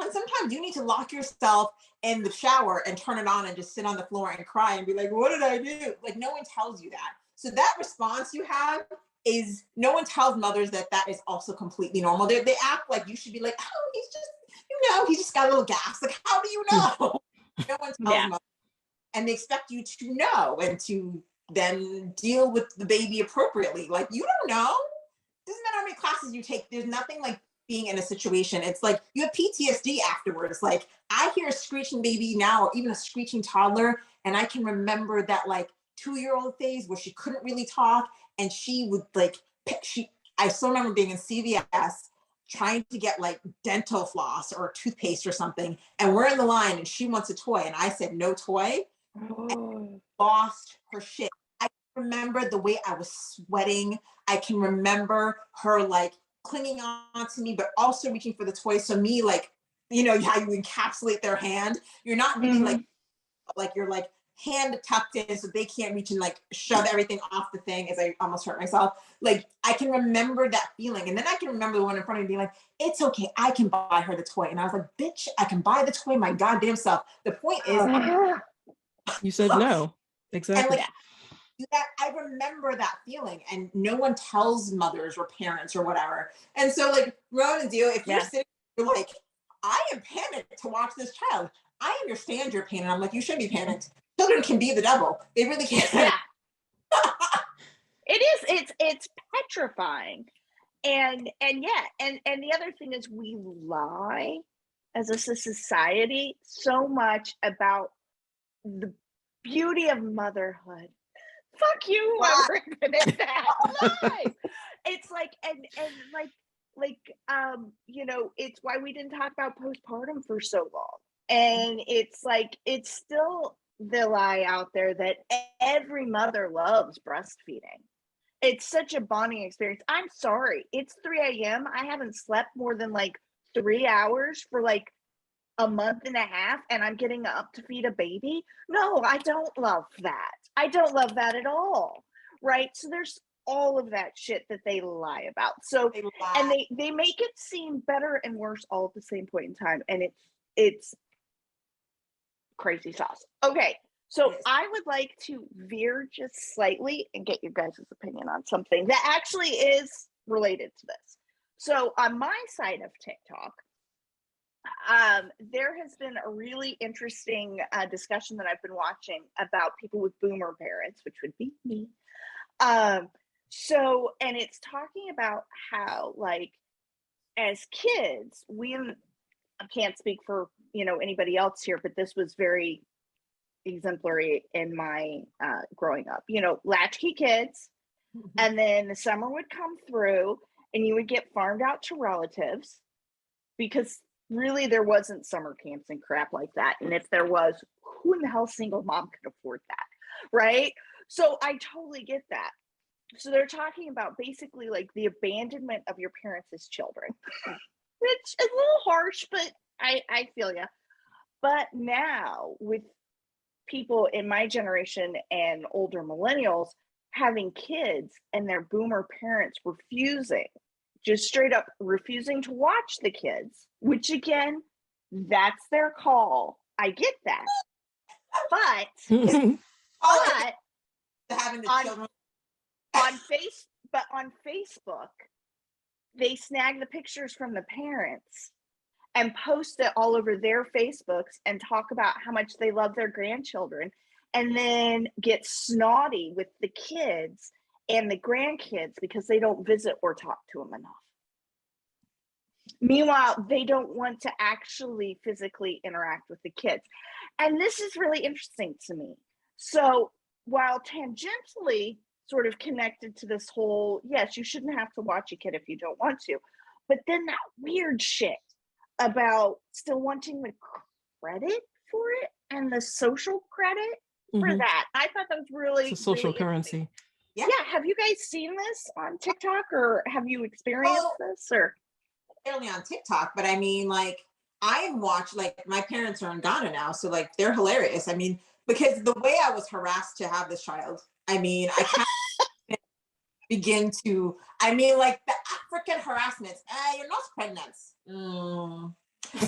Speaker 4: And sometimes you need to lock yourself in the shower and turn it on and just sit on the floor and cry and be like, what did I do? Like, no one tells you that. So that response you have is, no one tells mothers that that is also completely normal. They act like you should be like, oh, he's just, he just got a little gas. Like, how do you know? No one tells
Speaker 1: Yeah.
Speaker 4: mothers. And they expect you to know and to then deal with the baby appropriately. Like, you don't know. Doesn't matter how many classes you take. There's nothing like being in a situation. It's like you have PTSD afterwards. Like I hear a screeching baby now, or even a screeching toddler, and I can remember that like 2-year-old phase where she couldn't really talk, and she would like I still remember being in CVS trying to get like dental floss or toothpaste or something, and we're in the line, and she wants a toy, and I said no toy.
Speaker 1: Oh.
Speaker 4: Lost her shit. I remember the way I was sweating. I can remember her like clinging on to me, but also reaching for the toy. So me like, how you encapsulate their hand. You're not reaching
Speaker 1: Mhm.
Speaker 4: like you're like hand tucked in so they can't reach and like shove everything off the thing, as I almost hurt myself. Like I can remember that feeling. And then I can remember the one in front of me being like, it's okay, I can buy her the toy. And I was like, bitch, I can buy the toy my goddamn self. The point is,
Speaker 3: You said no.
Speaker 4: and
Speaker 3: Exactly.
Speaker 4: like that, I remember that feeling, and no one tells mothers or parents or whatever. And so like Rowan and Dio, if you're
Speaker 1: Yeah.
Speaker 4: sitting, you're like, I am panicked to watch this child. I understand your pain. And I'm like, you shouldn't be panicked. Children can be the devil. They really can.
Speaker 1: Yeah. It is. It's petrifying. And yeah, and the other thing is we lie as a society so much about the beauty of motherhood. Fuck you, whoever invented that. Lie. It's like and like it's why we didn't talk about postpartum for so long. And it's like it's still the lie out there that every mother loves breastfeeding. It's such a bonding experience. I'm sorry. It's 3 a.m. I haven't slept more than like 3 hours for like a month and a half, and I'm getting up to feed a baby. No, I don't love that. I don't love that at all. Right. So there's all of that shit that they lie about. So,
Speaker 4: They
Speaker 1: and
Speaker 4: lie.
Speaker 1: they make it seem better and worse all at the same point in time. And it's crazy sauce. Okay. So
Speaker 4: Yes.
Speaker 1: I would like to veer just slightly and get your guys' opinion on something that actually is related to this. So on my side of TikTok, there has been a really interesting discussion that I've been watching about people with boomer parents, which would be me. So, and it's talking about how, like, as kids, I can't speak for anybody else here, but this was very exemplary in my growing up. Latchkey kids, and then the summer would come through, and you would get farmed out to relatives because really there wasn't summer camps and crap like that. And if there was, who in the hell single mom could afford that? Right. So I totally get that. So they're talking about basically like the abandonment of your parents as children, which is a little harsh, but I feel ya. But now with people in my generation and older millennials having kids and their boomer parents refusing, just straight up refusing to watch the kids, which again That's their call. I get that. But
Speaker 4: Oh, having the
Speaker 1: on,
Speaker 4: children.
Speaker 1: on Facebook, they snag the pictures from the parents and post it all over their Facebooks and talk about how much they love their grandchildren, and then get snotty with the kids and the grandkids because they don't visit or talk to them enough. Meanwhile, they don't want to actually physically interact with the kids. And this is really interesting to me. So while tangentially sort of connected to this whole, yes, you shouldn't have to watch a kid if you don't want to, but then that weird shit about still wanting the credit for it and the social credit for that. I thought that was really,
Speaker 3: it's a social
Speaker 1: really
Speaker 3: currency.
Speaker 1: Yeah. Have you guys seen this on TikTok, or have you experienced this? Or
Speaker 4: Only on TikTok, but I mean, like, I watch, like, my parents are in Ghana now, so like they're hilarious. I mean, because the way I was harassed to have this child, I mean, I can't begin to, I mean, like the African harassment, you're not pregnant.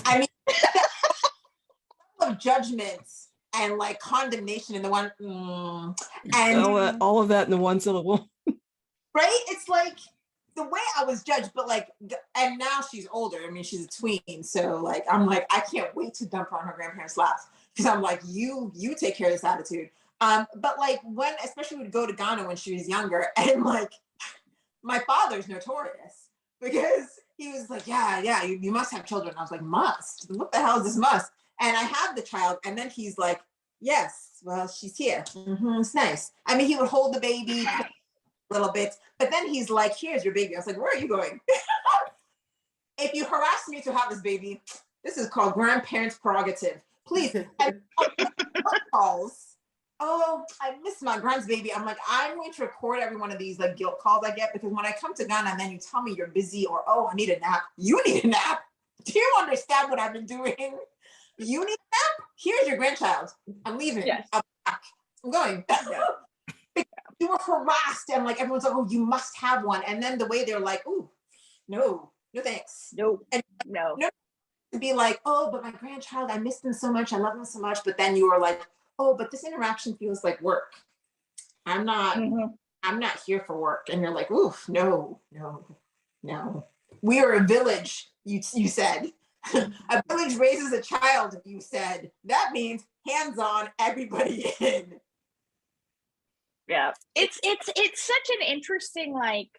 Speaker 4: I mean, of judgments and like condemnation in the one, and
Speaker 3: all of that in the one syllable.
Speaker 4: Right? It's like the way I was judged, but like, and now she's older. I mean, she's a tween, so like, I'm like, I can't wait to dump her on her grandparents' laps, because I'm like, you take care of this attitude. But like when, especially would go to Ghana when she was younger, and like, my father's notorious because he was like, yeah, you must have children. I was like, must? What the hell is this must? And I have the child, and then he's like, yes, well, she's here. It's nice. I mean, he would hold the baby a little bit, but then he's like, here's your baby. I was like, where are you going? If you harass me to have this baby, this is called grandparents' prerogative. Please. And calls. Oh, I miss my grand's baby. I'm like, I'm going to record every one of these like guilt calls I get, because when I come to Ghana and then you tell me you're busy, or, oh, I need a nap. You need a nap. Do you understand what I've been doing? You need a nap? Here's your grandchild. I'm leaving.
Speaker 1: Yes.
Speaker 4: I'm going. Yeah. You were harassed, and like everyone's like, oh, you must have one. And then the way they're like, ooh, no thanks.
Speaker 1: No.
Speaker 4: To be like, oh, but my grandchild, I miss them so much. I love them so much. But then you were like, oh, but this interaction feels like work. I'm not here for work. And you're like, oof, no. We are a village, you said. A village raises a child, you said. That means hands-on, everybody in.
Speaker 1: Yeah. It's such an interesting, like,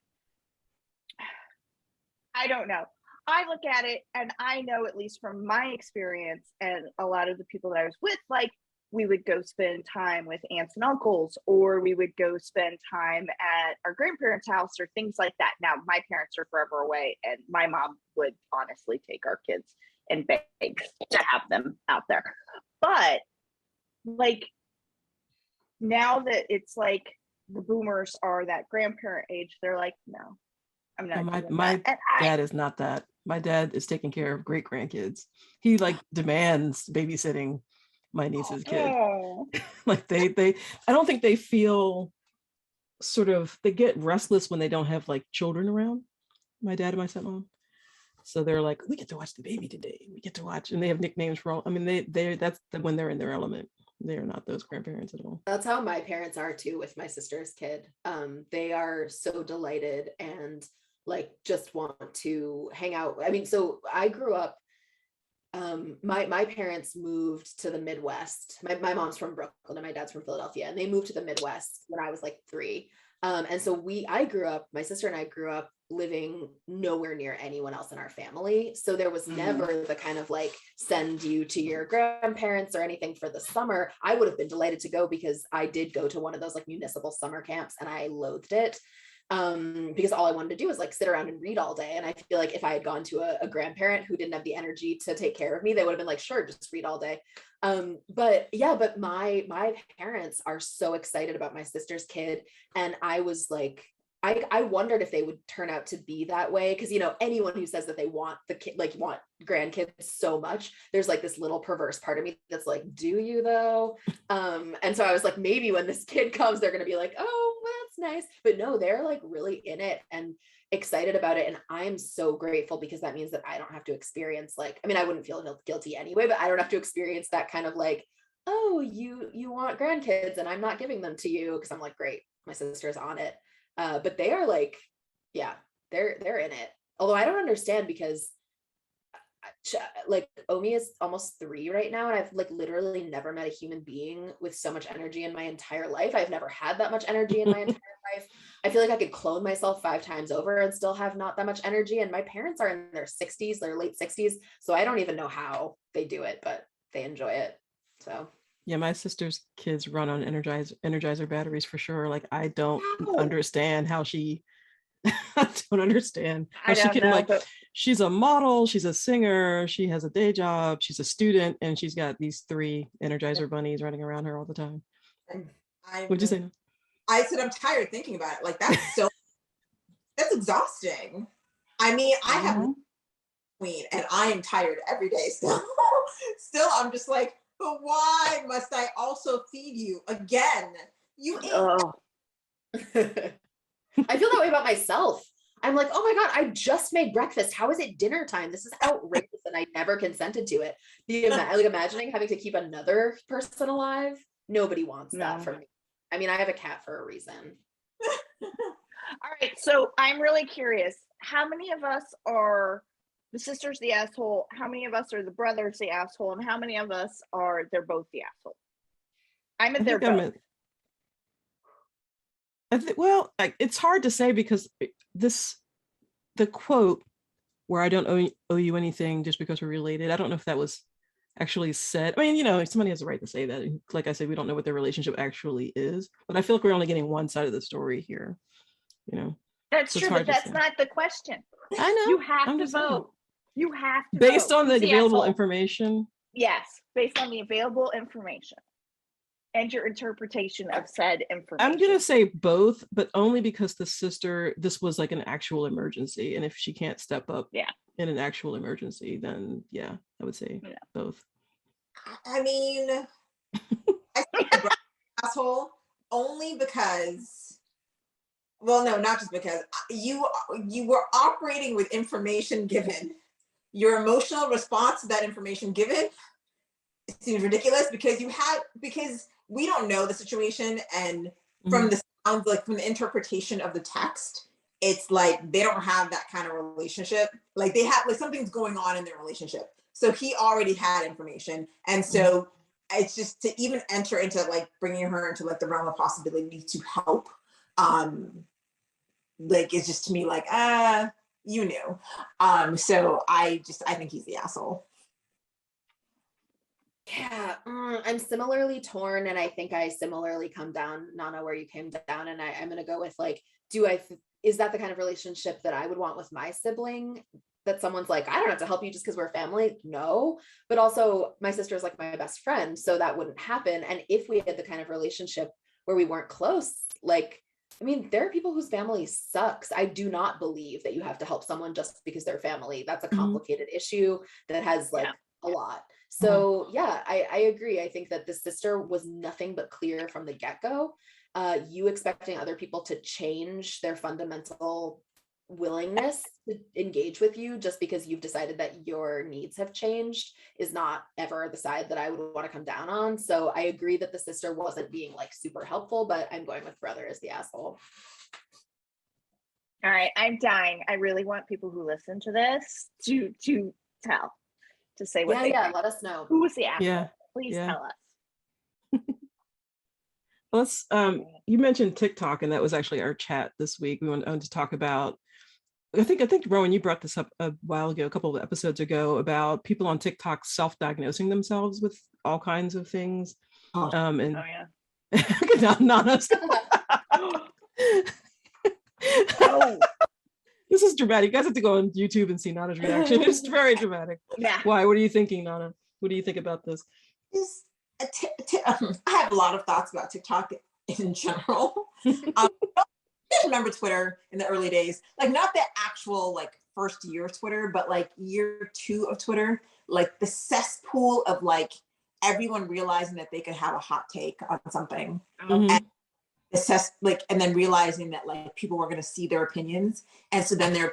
Speaker 1: I don't know. I look at it and I know, at least from my experience and a lot of the people that I was with, like, we would go spend time with aunts and uncles, or we would go spend time at our grandparents' house, or things like that. Now, my parents are forever away, and my mom would honestly take our kids and beg to have them out there. But like, now that it's like the boomers are that grandparent age, they're like, no, I'm not.
Speaker 3: My dad is not that. My dad is taking care of great grandkids. He like demands babysitting my niece's kid. Like they I don't think they feel sort of, they get restless when they don't have like children around, my dad and my stepmom. So they're like, we get to watch the baby today. We get to watch, and they have nicknames for all. I mean, that's when they're in their element. They are not those grandparents at all.
Speaker 2: That's how my parents are too with my sister's kid. They are so delighted and like just want to hang out. I mean, so I grew up, my parents moved to the Midwest. My mom's from Brooklyn and my dad's from Philadelphia, and they moved to the Midwest when I was like 3. And so my sister and I grew up living nowhere near anyone else in our family. So there was never the kind of like send you to your grandparents or anything for the summer. I would have been delighted to go, because I did go to one of those like municipal summer camps and I loathed it. Because all I wanted to do was like sit around and read all day. And I feel like if I had gone to a grandparent who didn't have the energy to take care of me, they would have been like, sure, just read all day. But my parents are so excited about my sister's kid. And I was like, I wondered if they would turn out to be that way. Cause you know, anyone who says that they want the kid, like want grandkids so much, there's like this little perverse part of me that's like, do you though? And so I was like, maybe when this kid comes, they're going to be like, oh, well, that's nice. But no, they're like really in it and excited about it. And I am so grateful because that means that I don't have to experience like, I mean, I wouldn't feel guilty anyway, but I don't have to experience that kind of like, oh, you want grandkids and I'm not giving them to you. Cause I'm like, great, my sister's on it. But they are like, yeah, they're in it. Although I don't understand because like Omi is almost 3 right now, and I've like literally never met a human being with so much energy in my entire life. I've never had that much energy in my entire life. I feel like I could clone myself 5 times over and still have not that much energy. And my parents are in their 60s, their late 60s. So I don't even know how they do it, but they enjoy it. So
Speaker 3: yeah, my sister's kids run on energizer batteries for sure. Like I don't
Speaker 2: wow.
Speaker 3: understand how she I don't understand how
Speaker 1: I
Speaker 3: she
Speaker 1: don't
Speaker 3: can
Speaker 1: know,
Speaker 3: like
Speaker 1: but
Speaker 3: she's a model, she's a singer, she has a day job, she's a student, and she's got these 3 energizer bunnies running around her all the time. What'd you say?
Speaker 4: I said I'm tired thinking about it. Like that's exhausting. I mean, I have queen and I am tired every day still. Still, I'm just like, but why must I also feed you again? You ate.
Speaker 1: oh,
Speaker 2: I feel that way about myself. I'm like, oh my God, I just made breakfast. How is it dinner time? This is outrageous. And I never consented to it. Like imagining having to keep another person alive. Nobody wants that from me. I mean, I have a cat for a reason.
Speaker 1: all right. So I'm really curious. How many of us are the sisters the asshole? How many of us are the brothers the asshole? And how many of us are they're both the asshole? They're both.
Speaker 3: Well, it's hard to say because the quote where I don't owe you anything just because we're related, I don't know if that was actually said. I mean, you know, somebody has the right to say that. And like I said, we don't know what their relationship actually is, but I feel like we're only getting one side of the story here, you know.
Speaker 1: That's true, but that's not the question.
Speaker 3: I know.
Speaker 1: You have to vote. You have to
Speaker 3: based
Speaker 1: vote.
Speaker 3: on the available information.
Speaker 1: Yes, based on the available information and your interpretation of said information.
Speaker 3: I'm gonna say both, but only because this was like an actual emergency, and if she can't step up in an actual emergency, then yeah, I would say both.
Speaker 4: I mean, I think asshole only because, well, no, not just because you were operating with information given. Your emotional response to that information given seems ridiculous because we don't know the situation, and from the sounds, like from the interpretation of the text, it's like they don't have that kind of relationship. Like they have, like something's going on in their relationship. So he already had information, and so it's just to even enter into like bringing her into like the realm of possibility to help. Like it's just to me like you knew. So I think he's the asshole.
Speaker 2: Yeah, I'm similarly torn, and I think I similarly come down, Nana, where you came down, and I'm gonna go with like, is that the kind of relationship that I would want with my sibling? That someone's like, I don't have to help you just because we're family. No, but also my sister is like my best friend, so that wouldn't happen. And if we had the kind of relationship where we weren't close, like, I mean, there are people whose family sucks. I do not believe that you have to help someone just because they're family. That's a complicated issue that has like a lot. So yeah, I agree. I think that the sister was nothing but clear from the get-go. You expecting other people to change their fundamental willingness to engage with you just because you've decided that your needs have changed is not ever the side that I would want to come down on. So I agree that the sister wasn't being like super helpful, but I'm going with brother as the asshole.
Speaker 1: All right, I'm dying. I really want people who listen to this to say what they think.
Speaker 2: Let us know.
Speaker 1: Who was the asshole? Please tell us.
Speaker 3: Let's you mentioned TikTok, and that was actually our chat this week. We wanted to talk about, I think Rowan, you brought this up a while ago, a couple of episodes ago, about people on TikTok self-diagnosing themselves with all kinds of things. Nana's. This is dramatic. You guys have to go on YouTube and see Nana's reaction. It's very dramatic.
Speaker 1: Yeah.
Speaker 3: Why? What are you thinking, Nana? What do you think about this?
Speaker 4: I have a lot of thoughts about TikTok in general. remember Twitter in the early days, like not the actual like first year of Twitter, but like year 2 of Twitter, like the cesspool of like everyone realizing that they could have a hot take on something. And assess like, and then realizing that like people were going to see their opinions. And so then their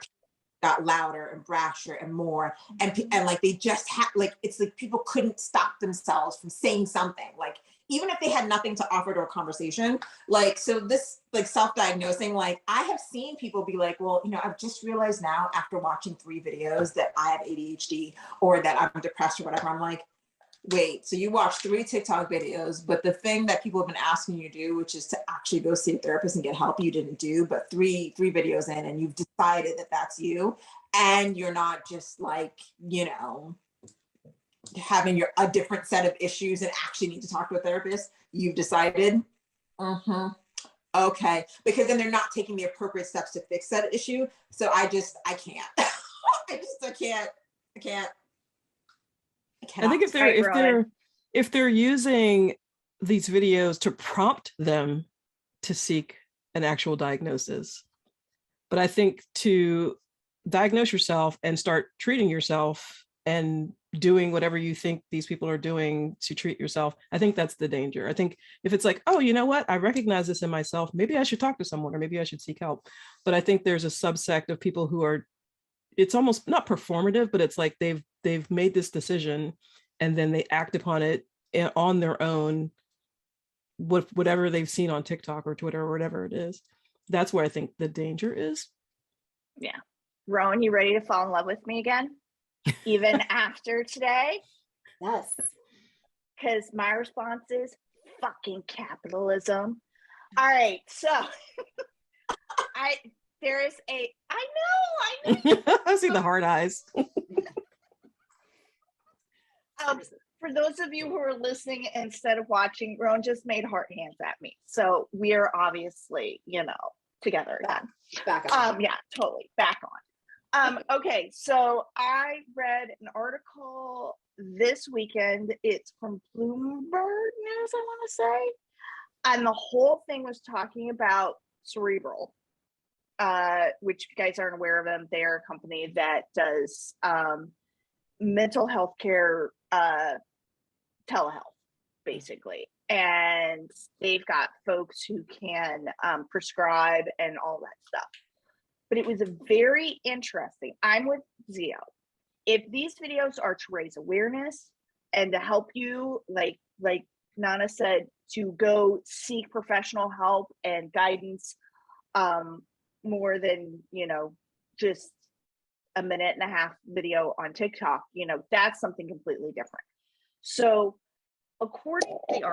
Speaker 4: got louder and brasher and more. And like, they just had like, it's like people couldn't stop themselves from saying something, like, even if they had nothing to offer to a conversation. Like, so this like self-diagnosing, like I have seen people be like, well, you know, I've just realized now after watching 3 videos that I have ADHD or that I'm depressed or whatever. I'm like, wait, so you watched 3 TikTok videos, but the thing that people have been asking you to do, which is to actually go see a therapist and get help, you didn't do, but three videos in and you've decided that that's you. And you're not just like, you know, having a different set of issues and actually need to talk to a therapist. You've decided, okay, because then they're not taking the appropriate steps to fix that issue. So I can't. I can't.
Speaker 3: I think if they're using these videos to prompt them to seek an actual diagnosis, but I think to diagnose yourself and start treating yourself and doing whatever you think these people are doing to treat yourself, I think that's the danger. I think if it's like, oh, you know what, I recognize this in myself, maybe I should talk to someone or maybe I should seek help. But I think there's a subsect of people who are, it's almost not performative, but it's like they've made this decision and then they act upon it on their own, whatever they've seen on TikTok or Twitter or whatever it is. That's where I think the danger is.
Speaker 1: Yeah. Rowan, you ready to fall in love with me again? Even after today?
Speaker 2: Yes.
Speaker 1: Because my response is fucking capitalism. All right, so I know.
Speaker 3: I see the hard eyes.
Speaker 1: For those of you who are listening instead of watching, Rowan just made heart hands at me. So we are obviously, you know, together again.
Speaker 2: Back on.
Speaker 1: Yeah, totally. Back on. Okay, so I read an article this weekend. It's from Bloomberg News, I want to say. And the whole thing was talking about Cerebral, which if you guys aren't aware of them, they're a company that does mental health care telehealth, basically. And they've got folks who can prescribe and all that stuff. But it was a very interesting. I'm with Zio. If these videos are to raise awareness and to help you, like Nana said, to go seek professional help and guidance, more than, you know, just a 1.5-minute video on TikTok, you know, that's something completely different. So according to the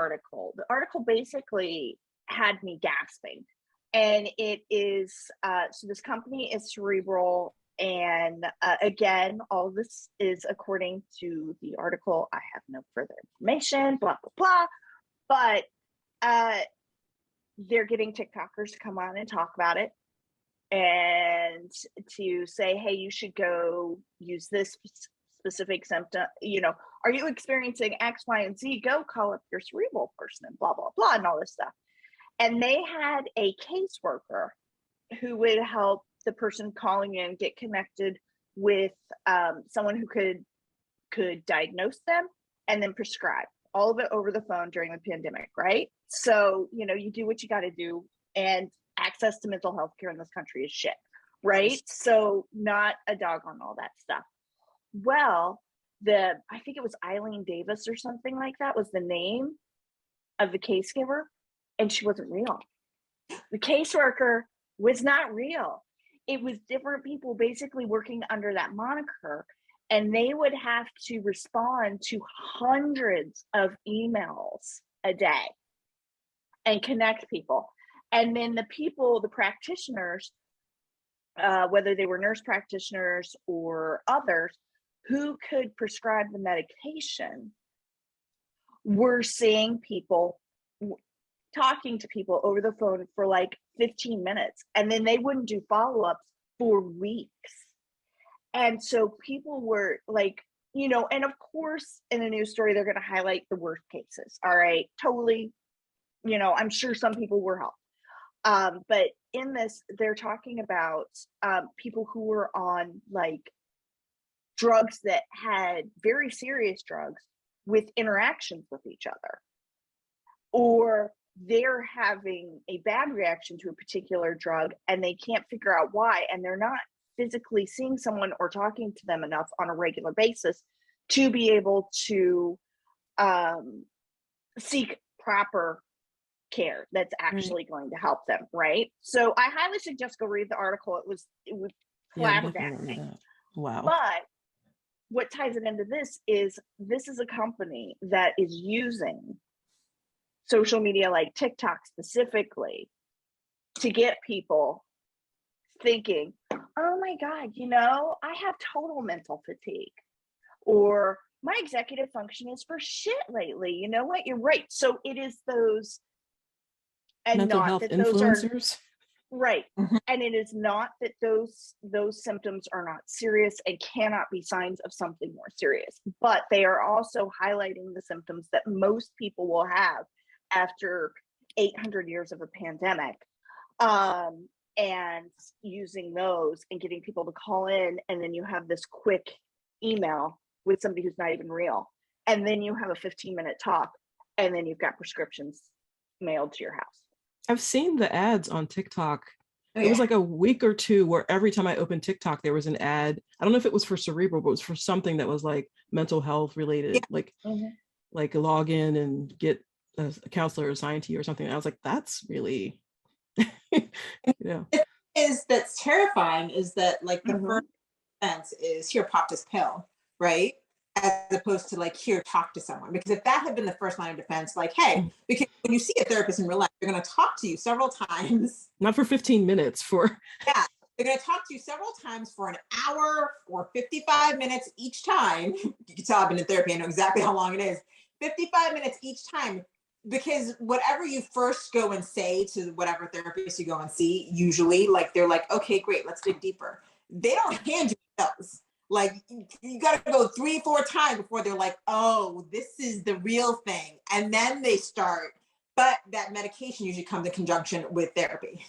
Speaker 1: article basically had me gasping. And it is, so this company is Cerebral. And again, all this is according to the article. I have no further information, blah, blah, blah. But they're getting TikTokers to come on and talk about it and to say, hey, you should go use this specific symptom. You know, are you experiencing X, Y, and Z? Go call up your Cerebral person and blah, blah, blah, and all this stuff. And they had a caseworker who would help the person calling in get connected with someone who could diagnose them and then prescribe, all of it over the phone during the pandemic, right? So, you know, you do what you got to do, and access to mental health care in this country is shit, right? So not a dog on all that stuff. Well, I think it was Eileen Davis or something like that was the name of the case giver, and she wasn't real. The caseworker was not real. It was different people basically working under that moniker, and they would have to respond to hundreds of emails a day and connect people. And then the practitioners, whether they were nurse practitioners or others who could prescribe the medication, were seeing people, talking to people over the phone for like 15 minutes, and then they wouldn't do follow-ups for weeks. And so people were like, you know, and of course in a news story they're going to highlight the worst cases. All right, totally, you know, I'm sure some people were helped. But in this, they're talking about people who were on like drugs that had very serious drugs with interactions with each other, or they're having a bad reaction to a particular drug and they can't figure out why, and they're not physically seeing someone or talking to them enough on a regular basis to be able to seek proper care that's actually going to help them, right? So I highly suggest go read the article. It was
Speaker 3: Yeah, I'm definitely gonna read
Speaker 1: flabbergasting.
Speaker 3: that. Wow.
Speaker 1: But what ties it into this is a company that is using social media like TikTok specifically to get people thinking, oh my God, I have total mental fatigue, or my executive function is for shit lately. You know what? You're right. So it is those, and
Speaker 3: Mental
Speaker 1: not
Speaker 3: health
Speaker 1: that those are
Speaker 3: influencers.
Speaker 1: right.
Speaker 4: Mhm.
Speaker 1: And it is not that those symptoms are not serious and cannot be signs of something more serious, but they are also highlighting the symptoms that most people will have after 800 years of a pandemic, and using those and getting people to call in, and then you have this quick email with somebody who's not even real, and then you have a 15-minute talk, and then you've got prescriptions mailed to your house.
Speaker 3: I've seen the ads on TikTok.
Speaker 4: Oh,
Speaker 3: It was
Speaker 4: yeah.
Speaker 3: like a week or two where every time I opened TikTok, there was an ad. I don't know if it was for Cerebral, but it was for something that was like mental health related, like log in and get a counselor assigned to you or something. And I was like, that's really, yeah.
Speaker 4: That's terrifying is that like the
Speaker 1: Mhm.
Speaker 4: first defense is here, pop this pill, right? As opposed to like here, talk to someone. Because if that had been the first line of defense, like, hey, because when you see a therapist in real life, they're going to talk to you several times.
Speaker 3: Not for 15 minutes, for
Speaker 4: Yeah, they're going to talk to you several times for an hour or 55 minutes each time. You can tell I've been in therapy, I know exactly how long it is. 55 minutes each time. Because whatever you first go and say to whatever therapist you go and see, usually, like, they're like, okay, great, let's dig deeper. They don't hand you those. Like, you got to go 3-4 times before they're like, oh, this is the real thing. And then they start. But that medication usually comes in conjunction with therapy.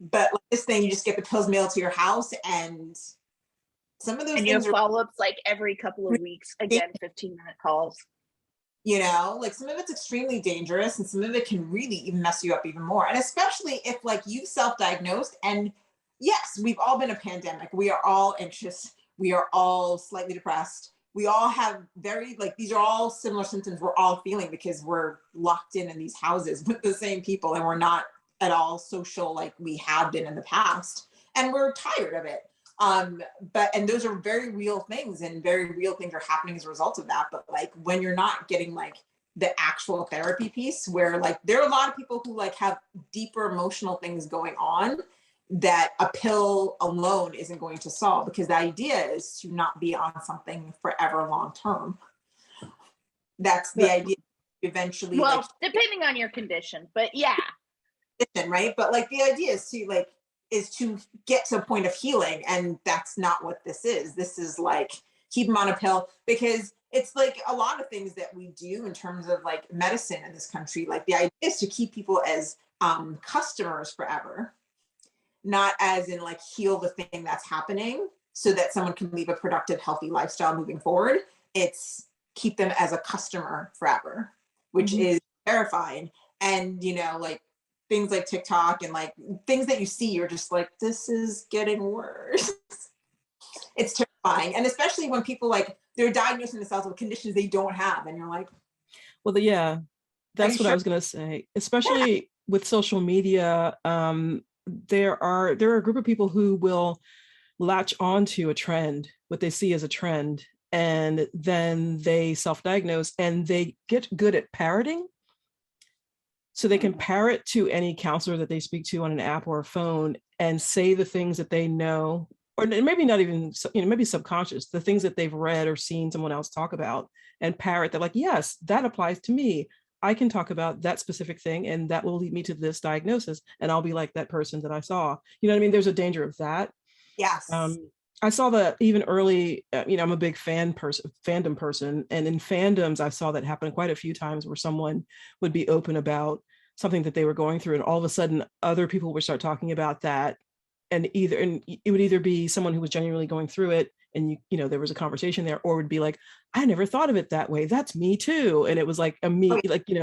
Speaker 4: But like this thing, you just get the pills mailed to your house, and some of those
Speaker 1: And you have
Speaker 4: things are
Speaker 1: follow-ups like every couple of weeks, again, 15-minute calls.
Speaker 4: like some of it's extremely dangerous, and some of it can really even mess you up even more. And especially if like you self-diagnosed, and yes, we've all been a pandemic. We are all anxious. We are all slightly depressed. We all have very, like, these are all similar symptoms we're all feeling because we're locked in these houses with the same people, and we're not at all social like we have been in the past, and we're tired of it. And those are very real things, and very real things are happening as a result of that. But like when you're not getting like the actual therapy piece, where like there are a lot of people who like have deeper emotional things going on that a pill alone isn't going to solve, because the idea is to not be on something forever long term. That's the idea. Eventually,
Speaker 1: Well,
Speaker 4: like,
Speaker 1: depending on your condition, but yeah.
Speaker 4: right? But like the idea is to get to a point of healing, and that's not what this is. This is like keep them on a pill, because it's like a lot of things that we do in terms of like medicine in this country. Like the idea is to keep people as customers forever, not as in like heal the thing that's happening so that someone can live a productive, healthy lifestyle moving forward. It's keep them as a customer forever, which is terrifying. And like things like TikTok and like things that you see, you're just like, this is getting worse. It's terrifying. And especially when people like they're diagnosing themselves with conditions they don't have. And you're like,
Speaker 3: well, yeah, that's what I
Speaker 4: sure?
Speaker 3: was going to say, especially with social media. There are a group of people who will latch onto a trend, what they see as a trend, and then they self-diagnose, and they get good at parroting. So they can parrot to any counselor that they speak to on an app or a phone and say the things that they know, or maybe not even, maybe subconscious, the things that they've read or seen someone else talk about, and parrot. They're like, yes, that applies to me. I can talk about that specific thing, and that will lead me to this diagnosis, and I'll be like that person that I saw. You know what I mean? There's a danger of that.
Speaker 4: Yes.
Speaker 3: I saw that even early. I'm a big fandom person, and in fandoms, I saw that happen quite a few times, where someone would be open about something that they were going through, and all of a sudden other people would start talking about that, and it would either be someone who was genuinely going through it, and there was a conversation there, or it would be like, I never thought of it that way, that's me too. And it was like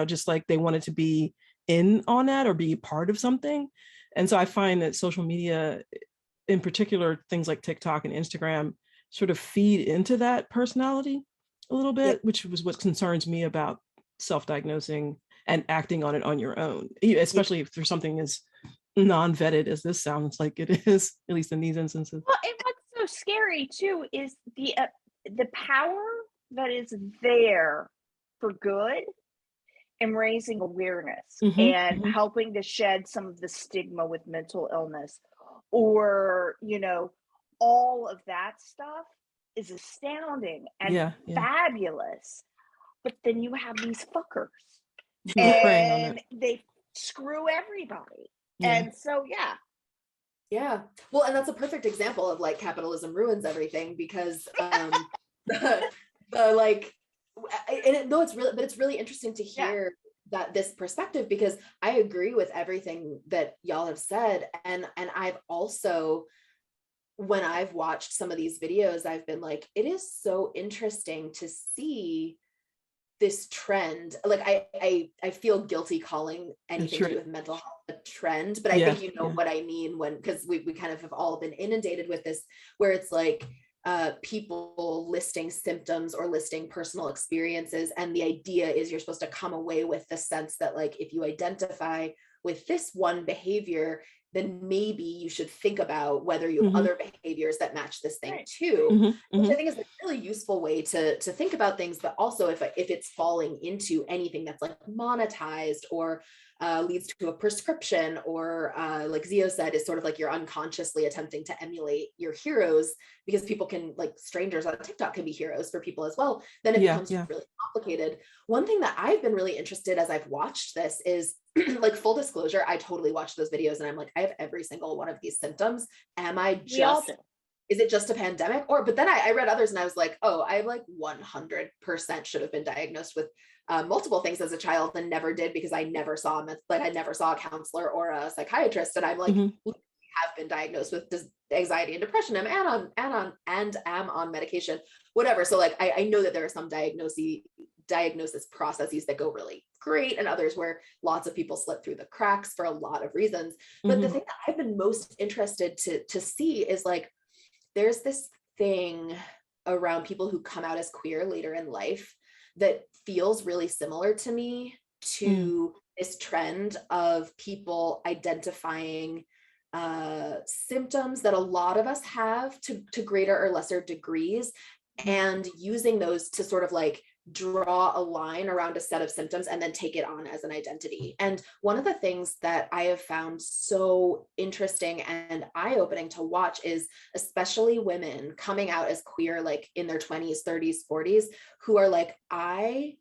Speaker 3: just like they wanted to be in on that or be part of something. And so I find that social media, in particular things like TikTok and Instagram, sort of feed into that personality a little bit, which was what concerns me about self-diagnosing and acting on it on your own, especially if there's something as non-vetted as this sounds like it is, at least in these instances.
Speaker 1: Well, and what's so scary too is the power that is there for good and raising awareness and helping to shed some of the stigma with mental illness, or all of that stuff is astounding and fabulous. But then you have these fuckers and they screw everybody. And so
Speaker 2: yeah, well, and that's a perfect example of like capitalism ruins everything, because it's really interesting to hear that this perspective, because I agree with everything that y'all have said, and I've also, when I've watched some of these videos, I've been like, it is so interesting to see this trend. Like I feel guilty calling anything to do with mental health a trend, but I think what I mean, because we kind of have all been inundated with this, where it's like people listing symptoms or listing personal experiences, and the idea is you're supposed to come away with the sense that like, if you identify with this one behavior, then maybe you should think about whether you have other behaviors that match this thing too, which I think is a really useful way to think about things. But also if it's falling into anything that's like monetized or leads to a prescription, or like Zio said, is sort of like you're unconsciously attempting to emulate your heroes, because people can, like strangers on TikTok can be heroes for people as well, then it becomes really complicated. One thing that I've been really interested as I've watched this is like, full disclosure, I totally watched those videos and I'm like, I have every single one of these symptoms. Am I just, is it just a pandemic? But then I read others and I was like, oh, I like 100% should have been diagnosed with multiple things as a child and never did, because I never saw I never saw a counselor or a psychiatrist. And I'm like, have been diagnosed with anxiety and depression, and am on medication, whatever. So like, I know that there are some diagnosis processes that go really great, and others where lots of people slip through the cracks for a lot of reasons. But the thing that I've been most interested to see is like, there's this thing around people who come out as queer later in life that feels really similar to me to this trend of people identifying symptoms that a lot of us have to greater or lesser degrees, and using those to sort of like draw a line around a set of symptoms and then take it on as an identity. And one of the things that I have found so interesting and eye-opening to watch is especially women coming out as queer, like in their 20s, 30s, 40s, who are like, I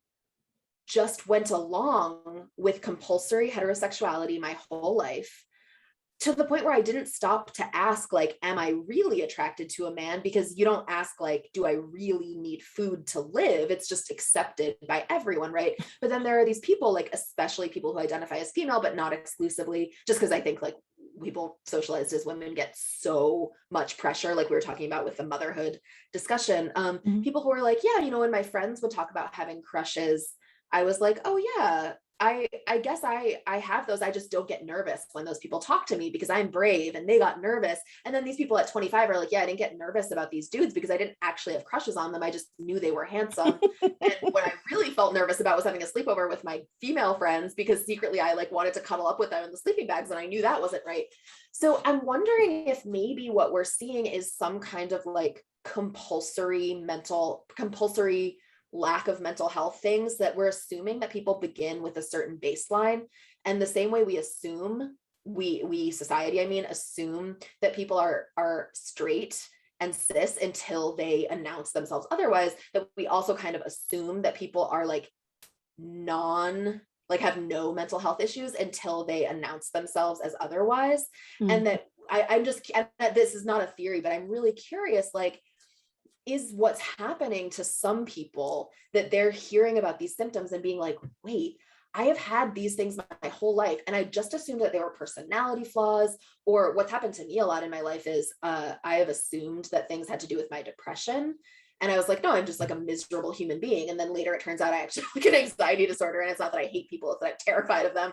Speaker 2: just went along with compulsory heterosexuality my whole life, to the point where I didn't stop to ask, like, am I really attracted to a man? Because you don't ask, like, do I really need food to live? It's just accepted by everyone, right? But then there are these people, like, especially people who identify as female, but not exclusively, just because I think, like, people socialized as women get so much pressure, like we were talking about with the motherhood discussion. People who are like, yeah, when my friends would talk about having crushes, I was like, oh yeah, I guess I have those. I just don't get nervous when those people talk to me because I'm brave, and they got nervous. And then these people at 25 are like, yeah, I didn't get nervous about these dudes because I didn't actually have crushes on them. I just knew they were handsome. And what I really felt nervous about was having a sleepover with my female friends, because secretly I like wanted to cuddle up with them in the sleeping bags, and I knew that wasn't right. So I'm wondering if maybe what we're seeing is some kind of like compulsory lack of mental health things, that we're assuming that people begin with a certain baseline. And the same way we assume, we society, I mean, assume that people are straight and cis until they announce themselves otherwise, that we also kind of assume that people are like have no mental health issues until they announce themselves as otherwise. And that I'm just, that this is not a theory, but I'm really curious, like, is what's happening to some people that they're hearing about these symptoms and being like, wait, I have had these things my whole life, and I just assumed that they were personality flaws. Or what's happened to me a lot in my life is I have assumed that things had to do with my depression. And I was like, no, I'm just like a miserable human being. And then later it turns out I actually have like an anxiety disorder. And it's not that I hate people, it's that I'm terrified of them.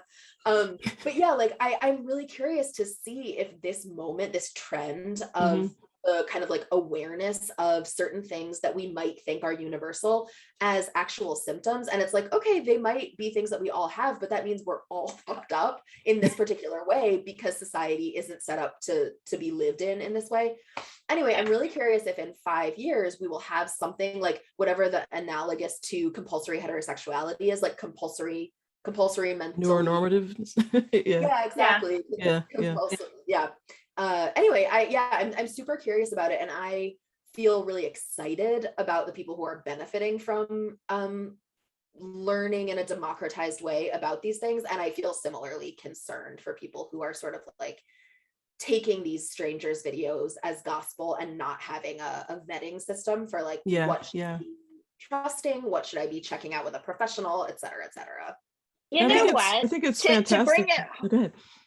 Speaker 2: But yeah, like I'm really curious to see if this moment, this trend of the kind of like awareness of certain things that we might think are universal as actual symptoms. And it's like, okay, they might be things that we all have, but that means we're all fucked up in this particular way because society isn't set up to be lived in this way. Anyway, I'm really curious if in 5 years we will have something like whatever the analogous to compulsory heterosexuality is, like compulsory mental
Speaker 3: neuronormative.
Speaker 2: yeah, exactly.
Speaker 3: Yeah.
Speaker 2: Yeah. Anyway, I'm super curious about it, and I feel really excited about the people who are benefiting from learning in a democratized way about these things, and I feel similarly concerned for people who are sort of like taking these strangers' videos as gospel and not having a vetting system for like what should I be trusting, what should I be checking out with a professional, et cetera, et cetera.
Speaker 1: You know what?
Speaker 3: I think it's fantastic.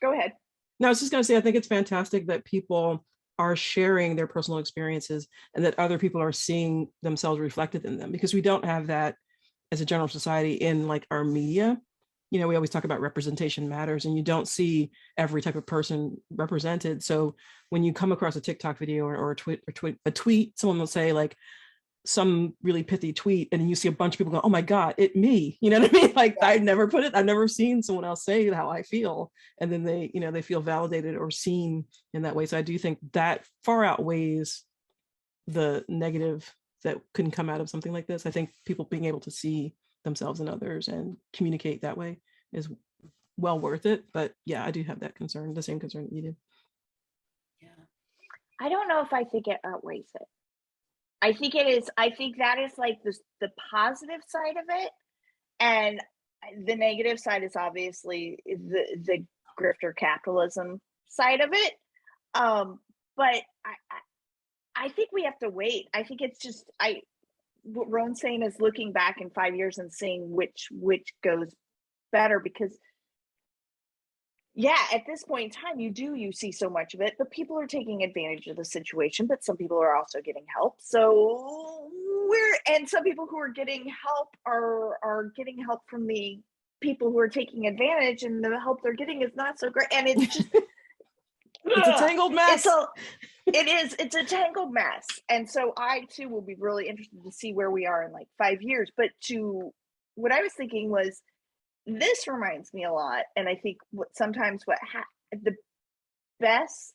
Speaker 1: Go ahead.
Speaker 3: No, I was just going to say, I think it's fantastic that people are sharing their personal experiences and that other people are seeing themselves reflected in them, because we don't have that as a general society in like our media. You know, we always talk about representation matters, and you don't see every type of person represented. So when you come across a TikTok video or a tweet, someone will say like some really pithy tweet, and then you see a bunch of people go, oh my God, it me. You know what I mean? Like I've never seen someone else say how I feel. And then they, you know, they feel validated or seen in that way. So I do think that far outweighs the negative that can come out of something like this. I think people being able to see themselves and others and communicate that way is well worth it. But yeah, I do have that concern, the same concern that you do.
Speaker 2: Yeah.
Speaker 1: I don't know if I think it outweighs it. I think that is like the positive side of it. And the negative side is obviously the grifter capitalism side of it. But I think we have to wait. I think it's just, what Roan's saying is looking back in 5 years and seeing which goes better, because yeah, at this point in time, you see so much of it, but people are taking advantage of the situation, but some people are also getting help. So and some people who are getting help are getting help from the people who are taking advantage, and the help they're getting is not so great. And it's just,
Speaker 3: it's a tangled mess.
Speaker 1: It's a tangled mess. And so I too will be really interested to see where we are in like 5 years. But what I was thinking was, this reminds me a lot, and I think the best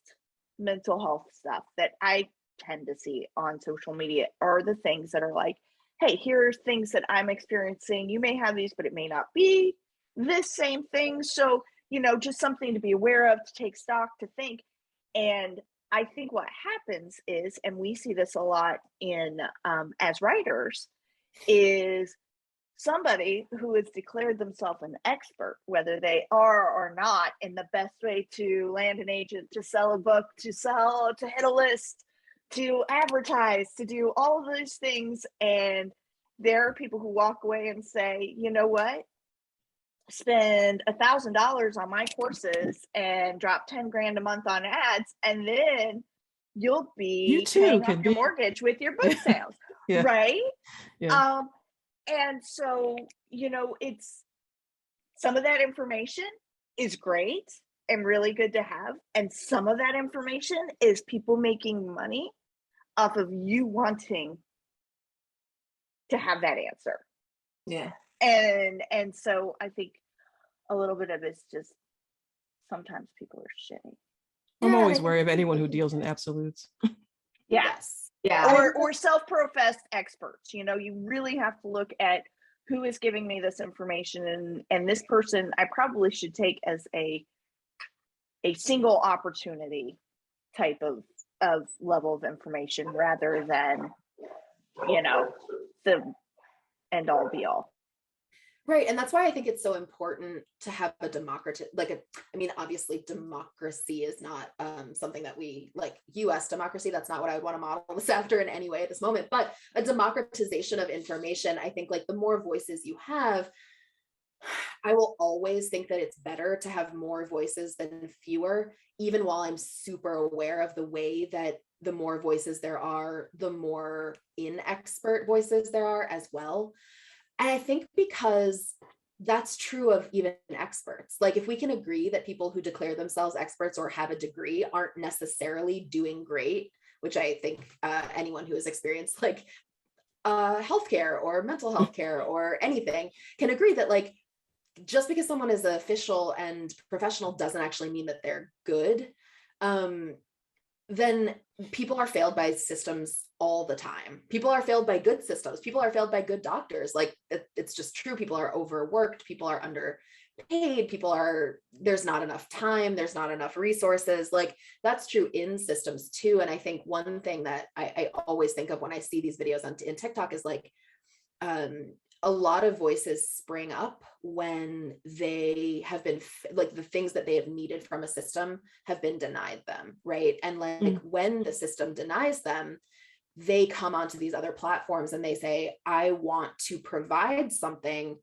Speaker 1: mental health stuff that I tend to see on social media are the things that are like, hey, here's things that I'm experiencing. You may have these, but it may not be this same thing. So, you know, just something to be aware of, to take stock, to think. And I think what happens is, and we see this a lot in as writers, is somebody who has declared themselves an expert, whether they are or not, in the best way to land an agent, to sell a book, to hit a list, to advertise, to do all of those things. And there are people who walk away and say, you know what? Spend $1,000 on my courses and drop 10 grand a month on ads, and then you'll be paying off your mortgage with your book sales.
Speaker 3: Yeah.
Speaker 1: Right?
Speaker 3: Yeah.
Speaker 1: And so, you know, it's, some of that information is great and really good to have. And some of that information is people making money off of you wanting to have that answer.
Speaker 4: Yeah.
Speaker 1: And so I think a little bit of it's just, sometimes people are shitty.
Speaker 3: I'm always wary of anyone who deals in absolutes.
Speaker 1: Yes. Yeah. Or self-professed experts. You know, you really have to look at who is giving me this information, and this person I probably should take as a single opportunity type of level of information, rather than, you know, the end all be all.
Speaker 2: Right. And that's why I think it's so important to have a obviously democracy is not something that we like, US democracy. That's not what I would want to model this after in any way at this moment, but a democratization of information. I think like the more voices you have, I will always think that it's better to have more voices than fewer, even while I'm super aware of the way that the more voices there are, the more inexpert voices there are as well. And I think because that's true of even experts. Like if we can agree that people who declare themselves experts or have a degree aren't necessarily doing great, which I think anyone who has experienced like healthcare or mental health care or anything can agree that like just because someone is official and professional doesn't actually mean that they're good. Then people are failed by systems all the time. People are failed by good systems. People are failed by good doctors. Like it's just true. People are overworked. People are underpaid. There's not enough time. There's not enough resources. Like that's true in systems too. And I think one thing that I always think of when I see these videos in TikTok is like, a lot of voices spring up when they have been like the things that they have needed from a system have been denied them, right? And like when the system denies them, they come onto these other platforms and they say, I want to provide something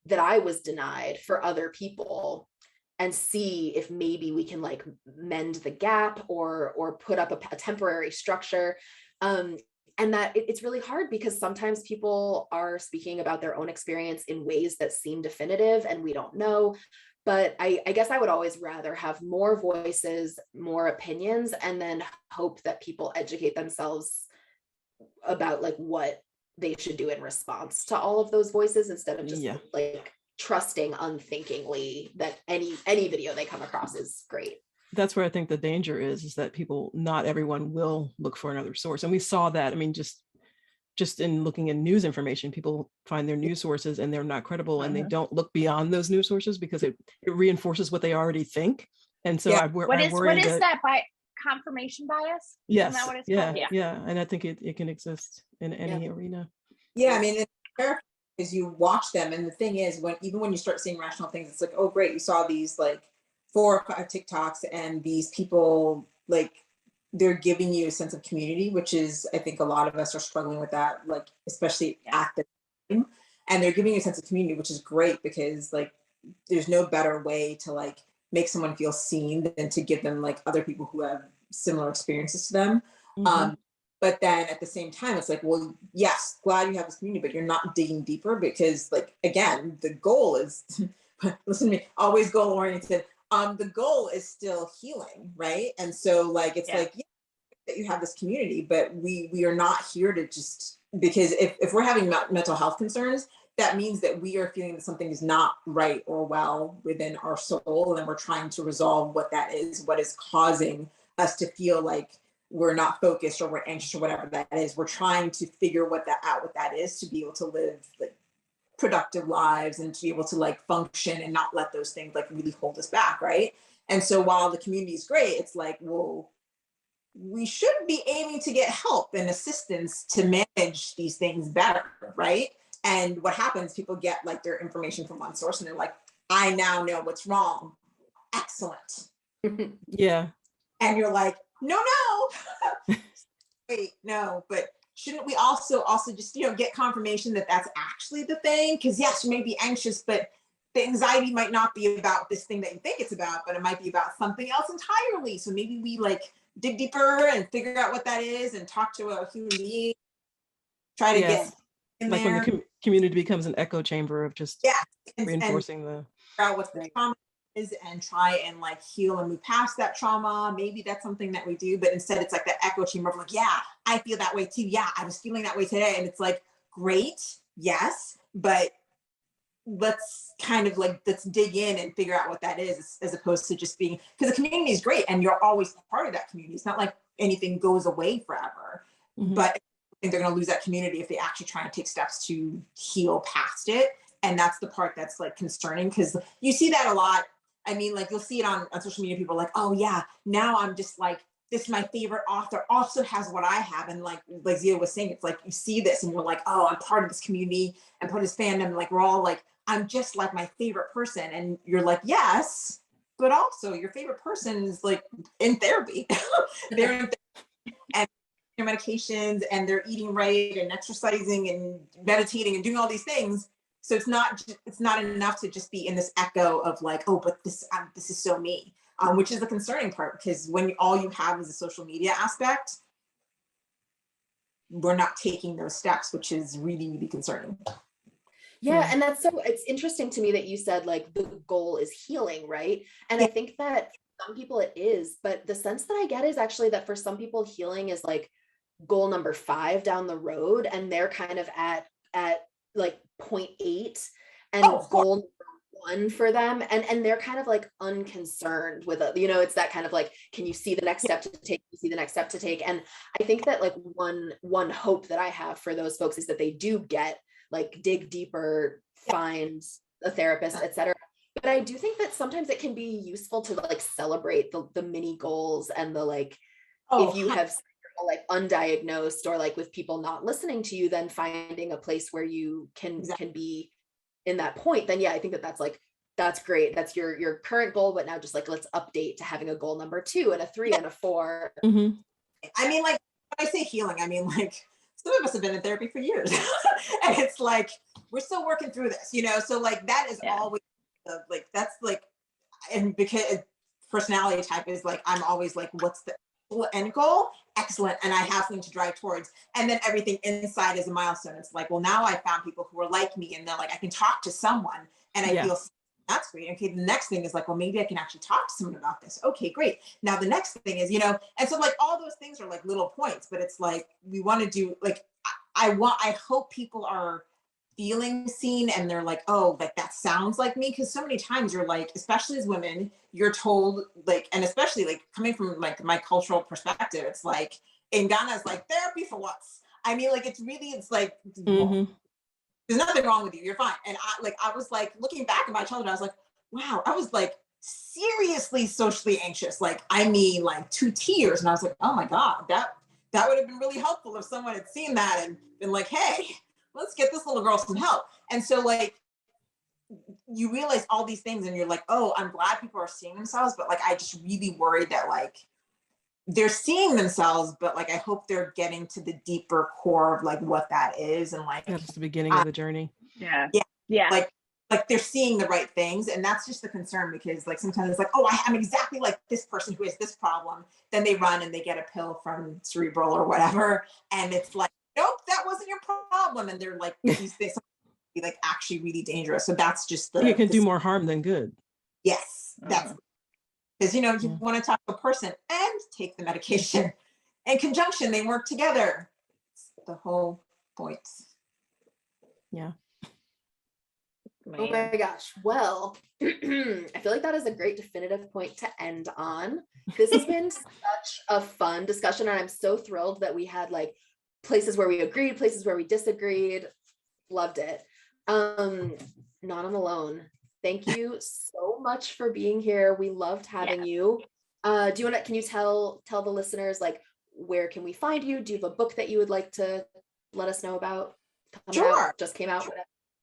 Speaker 2: that I was denied for other people and see if maybe we can like mend the gap or put up a temporary structure. And that it's really hard because sometimes people are speaking about their own experience in ways that seem definitive and we don't know. But I guess I would always rather have more voices, more opinions, and then hope that people educate themselves about like what they should do in response to all of those voices instead of just like trusting unthinkingly that any video they come across is great.
Speaker 3: That's where I think the danger is that people, not everyone will look for another source. And we saw that, I mean, just in looking at news information, people find their news sources and they're not credible and they don't look beyond those news sources because it reinforces what they already think. And so I worry
Speaker 1: what is that by confirmation bias?
Speaker 3: Yes.
Speaker 1: Isn't that what it's
Speaker 3: called?
Speaker 1: Yeah.
Speaker 3: Yeah. And I think it can exist in any arena.
Speaker 4: Yeah. I mean, is you watch them. And the thing is even when you start seeing rational things, it's like, oh, great. You saw these like 4 or 5 TikToks and these people, like they're giving you a sense of community, which is, I think a lot of us are struggling with that, like, especially at the time. And they're giving you a sense of community, which is great because like, there's no better way to like make someone feel seen than to give them like other people who have similar experiences to them. But then at the same time, it's like, well, yes, glad you have this community, but you're not digging deeper because like, again, the goal is, listen to me, always goal oriented. The goal is still healing, right? And so like it's like that you have this community, but we are not here to just because if we're having mental health concerns, that means that we are feeling that something is not right or well within our soul, and we're trying to resolve what that is, what is causing us to feel like we're not focused or we're anxious or whatever that is. We're trying to figure what that is to be able to live like productive lives and to be able to like function and not let those things like really hold us back, right? And so while the community is great, it's like, well, we should be aiming to get help and assistance to manage these things better, right? And what happens, people get like their information from one source and they're like, I now know what's wrong. Excellent.
Speaker 3: Yeah.
Speaker 4: And you're like, no. Wait, no, but shouldn't we also just, get confirmation that that's actually the thing? Because yes, you may be anxious, but the anxiety might not be about this thing that you think it's about, but it might be about something else entirely. So maybe we like dig deeper and figure out what that is and talk to a human being, try to get in
Speaker 3: like
Speaker 4: there.
Speaker 3: when the community becomes an echo chamber of just reinforcing the
Speaker 4: figure out what the trauma is and try and like heal and move past that trauma. Maybe that's something that we do, but instead it's like that echo chamber of like, yeah, I feel that way too. Yeah, I was feeling that way today. And it's like, great, yes, but let's kind of like, let's dig in and figure out what that is as opposed to just being, because the community is great and you're always part of that community. It's not like anything goes away forever, but I think they're going to lose that community if they actually try and take steps to heal past it. And that's the part that's like concerning because you see that a lot. I mean, like you'll see it on social media. People are like, oh yeah, now I'm just like, this is my favorite author also has what I have. And like Zia was saying, it's like, you see this and you're like, oh, I'm part of this community and part of this fandom. Like we're all like, I'm just like my favorite person. And you're like, yes, but also your favorite person is like in therapy. They're in therapy and their medications and they're eating right and exercising and meditating and doing all these things. So it's not enough to just be in this echo of like, oh, but this is so me, which is the concerning part, because when all you have is a social media aspect, we're not taking those steps, which is really, really concerning.
Speaker 2: Yeah, and it's interesting to me that you said like the goal is healing, right? And I think that for some people it is, but the sense that I get is actually that for some people healing is like goal number 5 down the road, and they're kind of at like point 8, and goal number 1 for them, and they're kind of like unconcerned with it. You know, it's that kind of like, can you see the next step to take? You see the next step to take. And I think that like one hope that I have for those folks is that they do get like dig deeper, find a therapist, etc. But I do think that sometimes it can be useful to like celebrate the mini goals and the like, if you have like undiagnosed or like with people not listening to you, then finding a place where you can be in that point, then yeah, I think that's great. That's your current goal, but now just like, let's update to having a goal number 2 and a 3 and a 4.
Speaker 3: Mm-hmm.
Speaker 4: I mean, like when I say healing, I mean like some of us have been in therapy for years and it's like, we're still working through this, you know? So like, that is always like, that's like, and because personality type is like, I'm always like, what's the end goal? Excellent. And I have something to drive towards. And then everything inside is a milestone. It's like, well, now I found people who are like me, and they're like, I can talk to someone and I feel that's great. Okay. The next thing is like, well, maybe I can actually talk to someone about this. Okay, great. Now the next thing is, you know, and so like all those things are like little points, but it's like, we want to do like, I hope people are feeling seen and they're like, oh, like that sounds like me. Cause so many times you're like, especially as women, you're told like, and especially like coming from like my cultural perspective, it's like in Ghana, it's like therapy for what? I mean, like, it's like, there's nothing wrong with you. You're fine. And I was like looking back at my childhood, I was like, wow, I was like seriously socially anxious. Like, I mean, like 2 tears. And I was like, oh my God, that would have been really helpful if someone had seen that and been like, hey, let's get this little girl some help. And so like, you realize all these things and you're like, oh, I'm glad people are seeing themselves. But like, I just really worried that like, they're seeing themselves, but like, I hope they're getting to the deeper core of like what that is. And like,
Speaker 3: that's the beginning of the journey.
Speaker 1: Yeah.
Speaker 4: Like they're seeing the right things. And that's just the concern, because like, sometimes it's like, oh, I'm exactly like this person who has this problem. Then they run and they get a pill from Cerebral or whatever. And it's like, nope, that wasn't your problem. And they're like, these things be like actually really dangerous. So that's just
Speaker 3: you can do more harm than good.
Speaker 4: Yes. That's because, you know, you want to talk to a person and take the medication in conjunction. They work together. It's the whole point.
Speaker 3: Yeah.
Speaker 2: Oh my gosh. Well, I feel like that is a great definitive point to end on. This has been such a fun discussion, and I'm so thrilled that we had like places where we agreed, places where we disagreed. Loved it. Nana Malone, thank you so much for being here. We loved having you. Can you tell the listeners like, where can we find you? Do you have a book that you would like to let us know about? Just came out.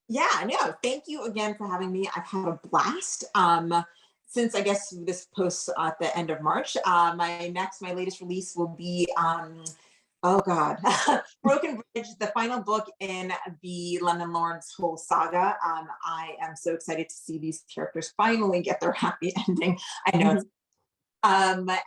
Speaker 4: Yeah, no, thank you again for having me. I've had a blast. Since I guess this posts at the end of March, my latest release will be oh God, Broken Bridge, the final book in the London Lawrence whole saga. I am so excited to see these characters finally get their happy ending. I know.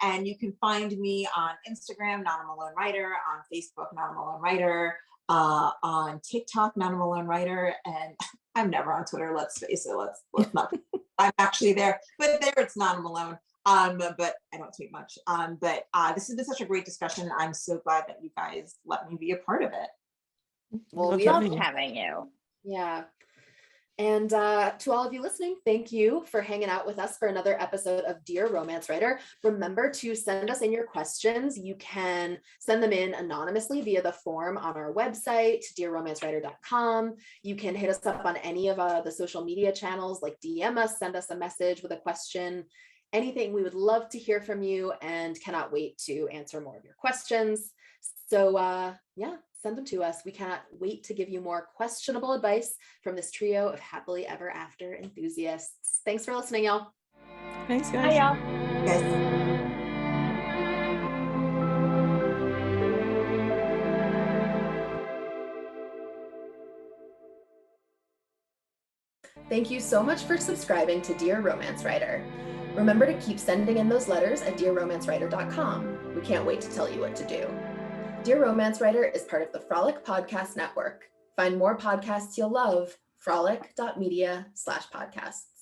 Speaker 4: And you can find me on Instagram, Nana Malone Writer, on Facebook, Nana Malone Writer, on TikTok, Nana Malone Writer, and I'm never on Twitter. Let's face it. Let's not. I'm actually there, but there it's Nana Malone. But I don't tweet much. But this has been such a great discussion. I'm so glad that you guys let me be a part of it.
Speaker 2: Well,
Speaker 1: we love having you.
Speaker 2: Yeah. And to all of you listening, thank you for hanging out with us for another episode of Dear Romance Writer. Remember to send us in your questions. You can send them in anonymously via the form on our website, dearromancewriter.com. You can hit us up on any of the social media channels, like DM us, send us a message with a question, anything. We would love to hear from you and cannot wait to answer more of your questions. So send them to us. We cannot wait to give you more questionable advice from this trio of happily ever after enthusiasts. Thanks for listening, y'all.
Speaker 3: Thanks, guys.
Speaker 1: Bye, y'all.
Speaker 4: Yes.
Speaker 2: Thank you so much for subscribing to Dear Romance Writer. Remember to keep sending in those letters at dearromancewriter.com. We can't wait to tell you what to do. Dear Romance Writer is part of the Frolic Podcast Network. Find more podcasts you'll love, frolic.media/podcasts.